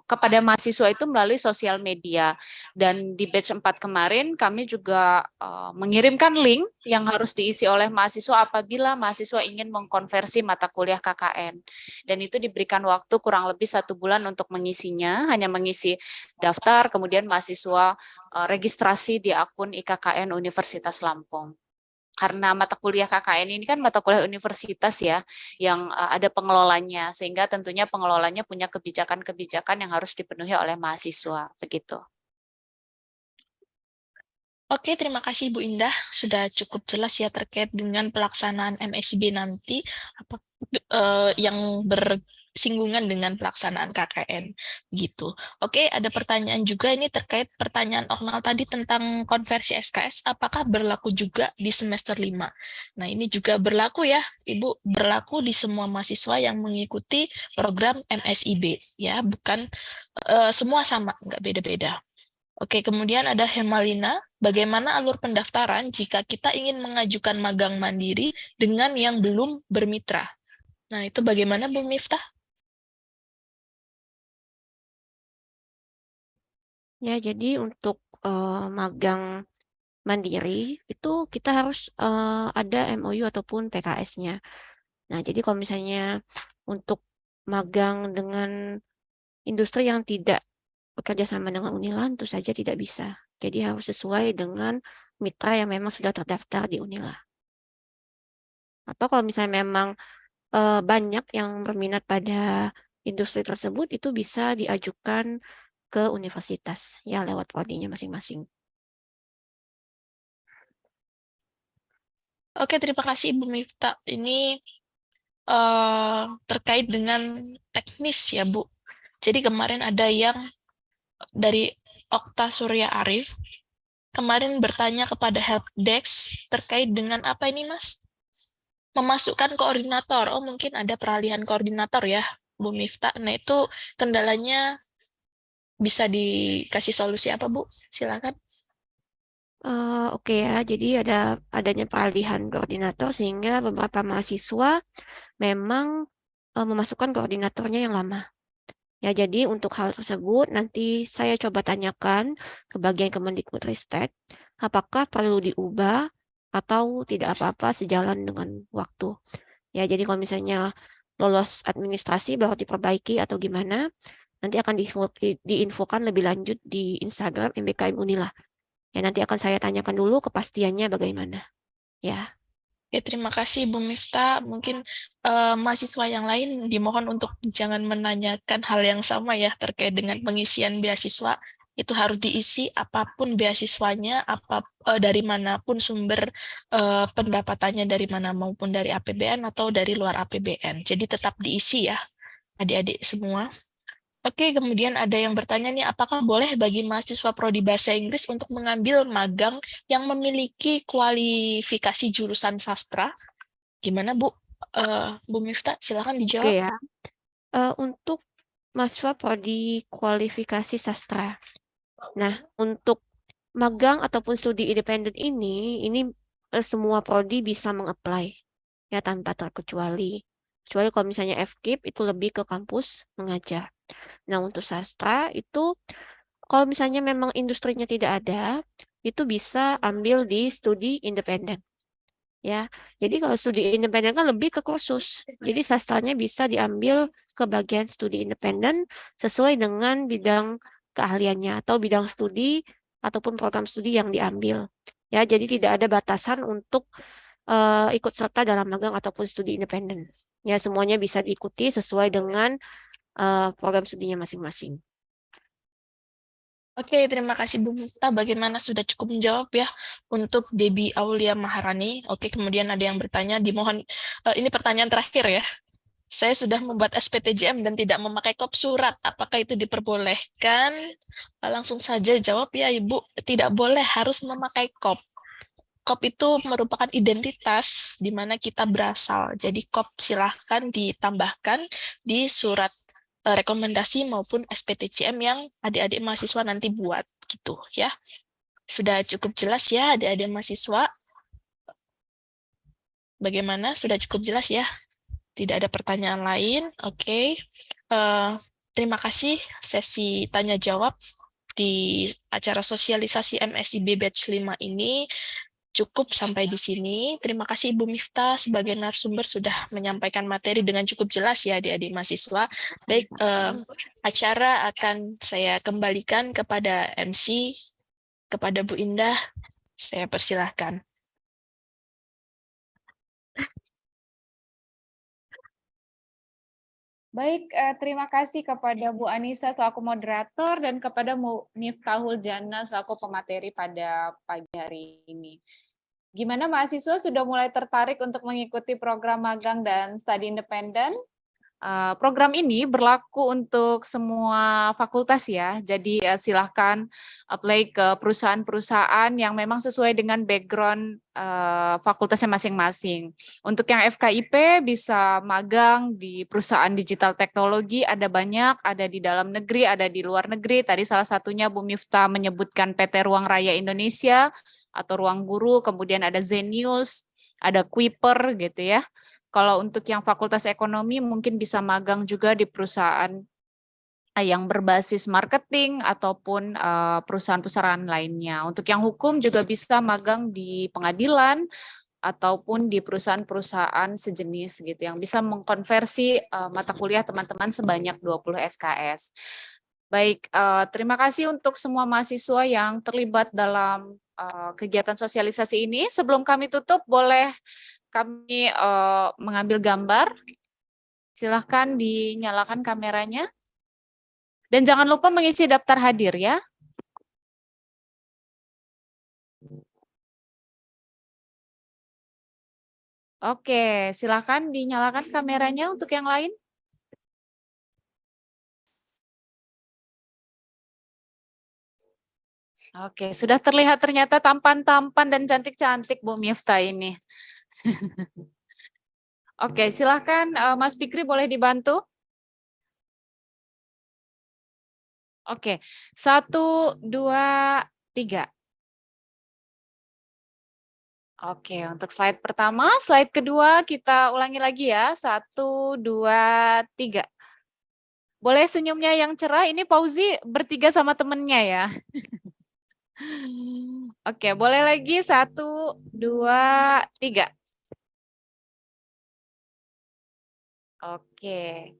I: kepada mahasiswa itu melalui sosial media. Dan di batch 4 kemarin kami juga mengirimkan link yang harus diisi oleh mahasiswa apabila mahasiswa ingin mengkonversi mata kuliah KKN. Dan itu diberikan waktu kurang lebih 1 bulan untuk mengisinya, hanya mengisi daftar, kemudian mahasiswa registrasi di akun IKKN Universitas Lampung. Karena mata kuliah KKN ini kan mata kuliah universitas ya, yang ada pengelolanya, sehingga tentunya pengelolanya punya kebijakan-kebijakan yang harus dipenuhi oleh mahasiswa, begitu.
H: Oke, terima kasih Bu Indah. Sudah cukup jelas ya terkait dengan pelaksanaan MSIB nanti yang bersinggungan dengan pelaksanaan KKN gitu. Oke, ada pertanyaan juga ini terkait pertanyaan Oknal tadi tentang konversi SKS, apakah berlaku juga di semester 5? Nah, ini juga berlaku ya, Ibu, berlaku di semua mahasiswa yang mengikuti program MSIB ya, bukan semua sama, nggak beda-beda. Oke, kemudian ada Hemalina, bagaimana alur pendaftaran jika kita ingin mengajukan magang mandiri dengan yang belum bermitra? Nah, itu bagaimana Bu Miftah?
A: Ya, jadi untuk magang mandiri itu kita harus ada MOU ataupun PKS-nya. Nah, jadi kalau misalnya untuk magang dengan industri yang tidak bekerja sama dengan Unila, tentu saja tidak bisa. Jadi harus sesuai dengan mitra yang memang sudah terdaftar di Unila. Atau kalau misalnya memang banyak yang berminat pada industri tersebut, itu bisa diajukan ke universitas ya lewat prodinya masing-masing.
H: Oke, terima kasih Ibu Miftah. Ini terkait dengan teknis ya Bu. Jadi kemarin ada yang dari Okta Surya Arif, kemarin bertanya kepada helpdesk terkait dengan apa ini Mas? Memasukkan koordinator. Oh, mungkin ada peralihan koordinator ya, Bu Miftah. Nah, itu kendalanya bisa dikasih solusi apa, Bu? Silakan.
A: Oke ya, jadi adanya peralihan koordinator sehingga beberapa mahasiswa memang memasukkan koordinatornya yang lama. Ya, jadi untuk hal tersebut nanti saya coba tanyakan ke bagian Kemendikbudristek apakah perlu diubah atau tidak apa-apa sejalan dengan waktu. Ya, jadi kalau misalnya lolos administrasi baru diperbaiki atau gimana, nanti akan diinfokan lebih lanjut di Instagram MBKM Unila. Ya, nanti akan saya tanyakan dulu kepastiannya bagaimana. Ya.
H: Ya, terima kasih Bu Miftah. Mungkin mahasiswa yang lain dimohon untuk jangan menanyakan hal yang sama ya terkait dengan pengisian beasiswa. Itu harus diisi apapun beasiswanya, dari manapun sumber pendapatannya, dari mana maupun dari APBN atau dari luar APBN. Jadi tetap diisi ya, adik-adik semua. Oke, kemudian ada yang bertanya nih, apakah boleh bagi mahasiswa prodi bahasa Inggris untuk mengambil magang yang memiliki kualifikasi jurusan sastra? Gimana Bu? Bu Miftah, silakan
A: Oke
H: dijawab.
A: ya. Untuk mahasiswa prodi kualifikasi sastra. Nah, untuk magang ataupun studi independen ini semua prodi bisa meng-apply ya tanpa terkecuali. Kecuali kalau misalnya FKIP itu lebih ke kampus mengajar. Nah, untuk sastra itu kalau misalnya memang industrinya tidak ada, itu bisa ambil di studi independen. Ya, jadi kalau studi independen kan lebih ke kursus. Jadi sastranya bisa diambil ke bagian studi independen sesuai dengan bidang keahliannya atau bidang studi ataupun program studi yang diambil. Ya, jadi tidak ada batasan untuk ikut serta dalam magang ataupun studi independen. Ya, semuanya bisa diikuti sesuai dengan program studinya masing-masing.
H: Oke, terima kasih Bu Mifta. Bagaimana sudah cukup menjawab ya untuk Debbie Aulia Maharani. Oke, kemudian ada yang bertanya, dimohon ini pertanyaan terakhir ya. Saya sudah membuat SPTJM dan tidak memakai kop surat. Apakah itu diperbolehkan? Langsung saja jawab ya Ibu, tidak boleh harus memakai kop. Kop itu merupakan identitas di mana kita berasal. Jadi kop silahkan ditambahkan di surat rekomendasi maupun SPTJM yang adik-adik mahasiswa nanti buat gitu ya. Sudah cukup jelas ya adik-adik mahasiswa? Bagaimana? Sudah cukup jelas ya? Tidak ada pertanyaan lain? Oke. Terima kasih sesi tanya jawab di acara sosialisasi MSIB Batch 5 ini. Cukup sampai di sini. Terima kasih Ibu Mifta sebagai narasumber sudah menyampaikan materi dengan cukup jelas ya adik-adik mahasiswa. Baik, acara akan saya kembalikan kepada MC, kepada Bu Indah. Saya persilahkan.
I: Baik, terima kasih kepada Bu Anissa selaku moderator dan kepada Bu Miftahul Jannah selaku pemateri pada pagi hari ini. Gimana mahasiswa sudah mulai tertarik untuk mengikuti program magang dan studi independen? Program ini berlaku untuk semua fakultas ya, jadi silahkan apply ke perusahaan-perusahaan yang memang sesuai dengan background fakultasnya masing-masing. Untuk yang FKIP bisa magang di perusahaan digital teknologi, ada banyak, ada di dalam negeri, ada di luar negeri. Tadi salah satunya Bu Mifta menyebutkan PT Ruang Raya Indonesia atau Ruang Guru, kemudian ada Zenius, ada Kuiper gitu ya. Kalau untuk yang fakultas ekonomi mungkin bisa magang juga di perusahaan yang berbasis marketing ataupun perusahaan-perusahaan lainnya. Untuk yang hukum juga bisa magang di pengadilan ataupun di perusahaan-perusahaan sejenis gitu yang bisa mengkonversi mata kuliah teman-teman sebanyak 20 SKS. Baik, terima kasih untuk semua mahasiswa yang terlibat dalam kegiatan sosialisasi ini. Sebelum kami tutup, boleh kami mengambil gambar. Silahkan dinyalakan kameranya. Dan jangan lupa mengisi daftar hadir ya. Oke, silahkan dinyalakan kameranya untuk yang lain. Oke, sudah terlihat ternyata tampan-tampan dan cantik-cantik Bu Mifta ini. Oke, silahkan Mas Fikri boleh dibantu. Oke, 1, 2, 3. Oke, untuk slide pertama, slide kedua kita ulangi lagi ya. 1, 2, 3. Boleh senyumnya yang cerah, ini Pauzi bertiga sama temennya ya. Oke, boleh lagi 1, 2, 3. Oke.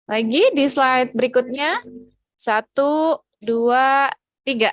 I: Lagi di slide berikutnya. 1, 2, 3.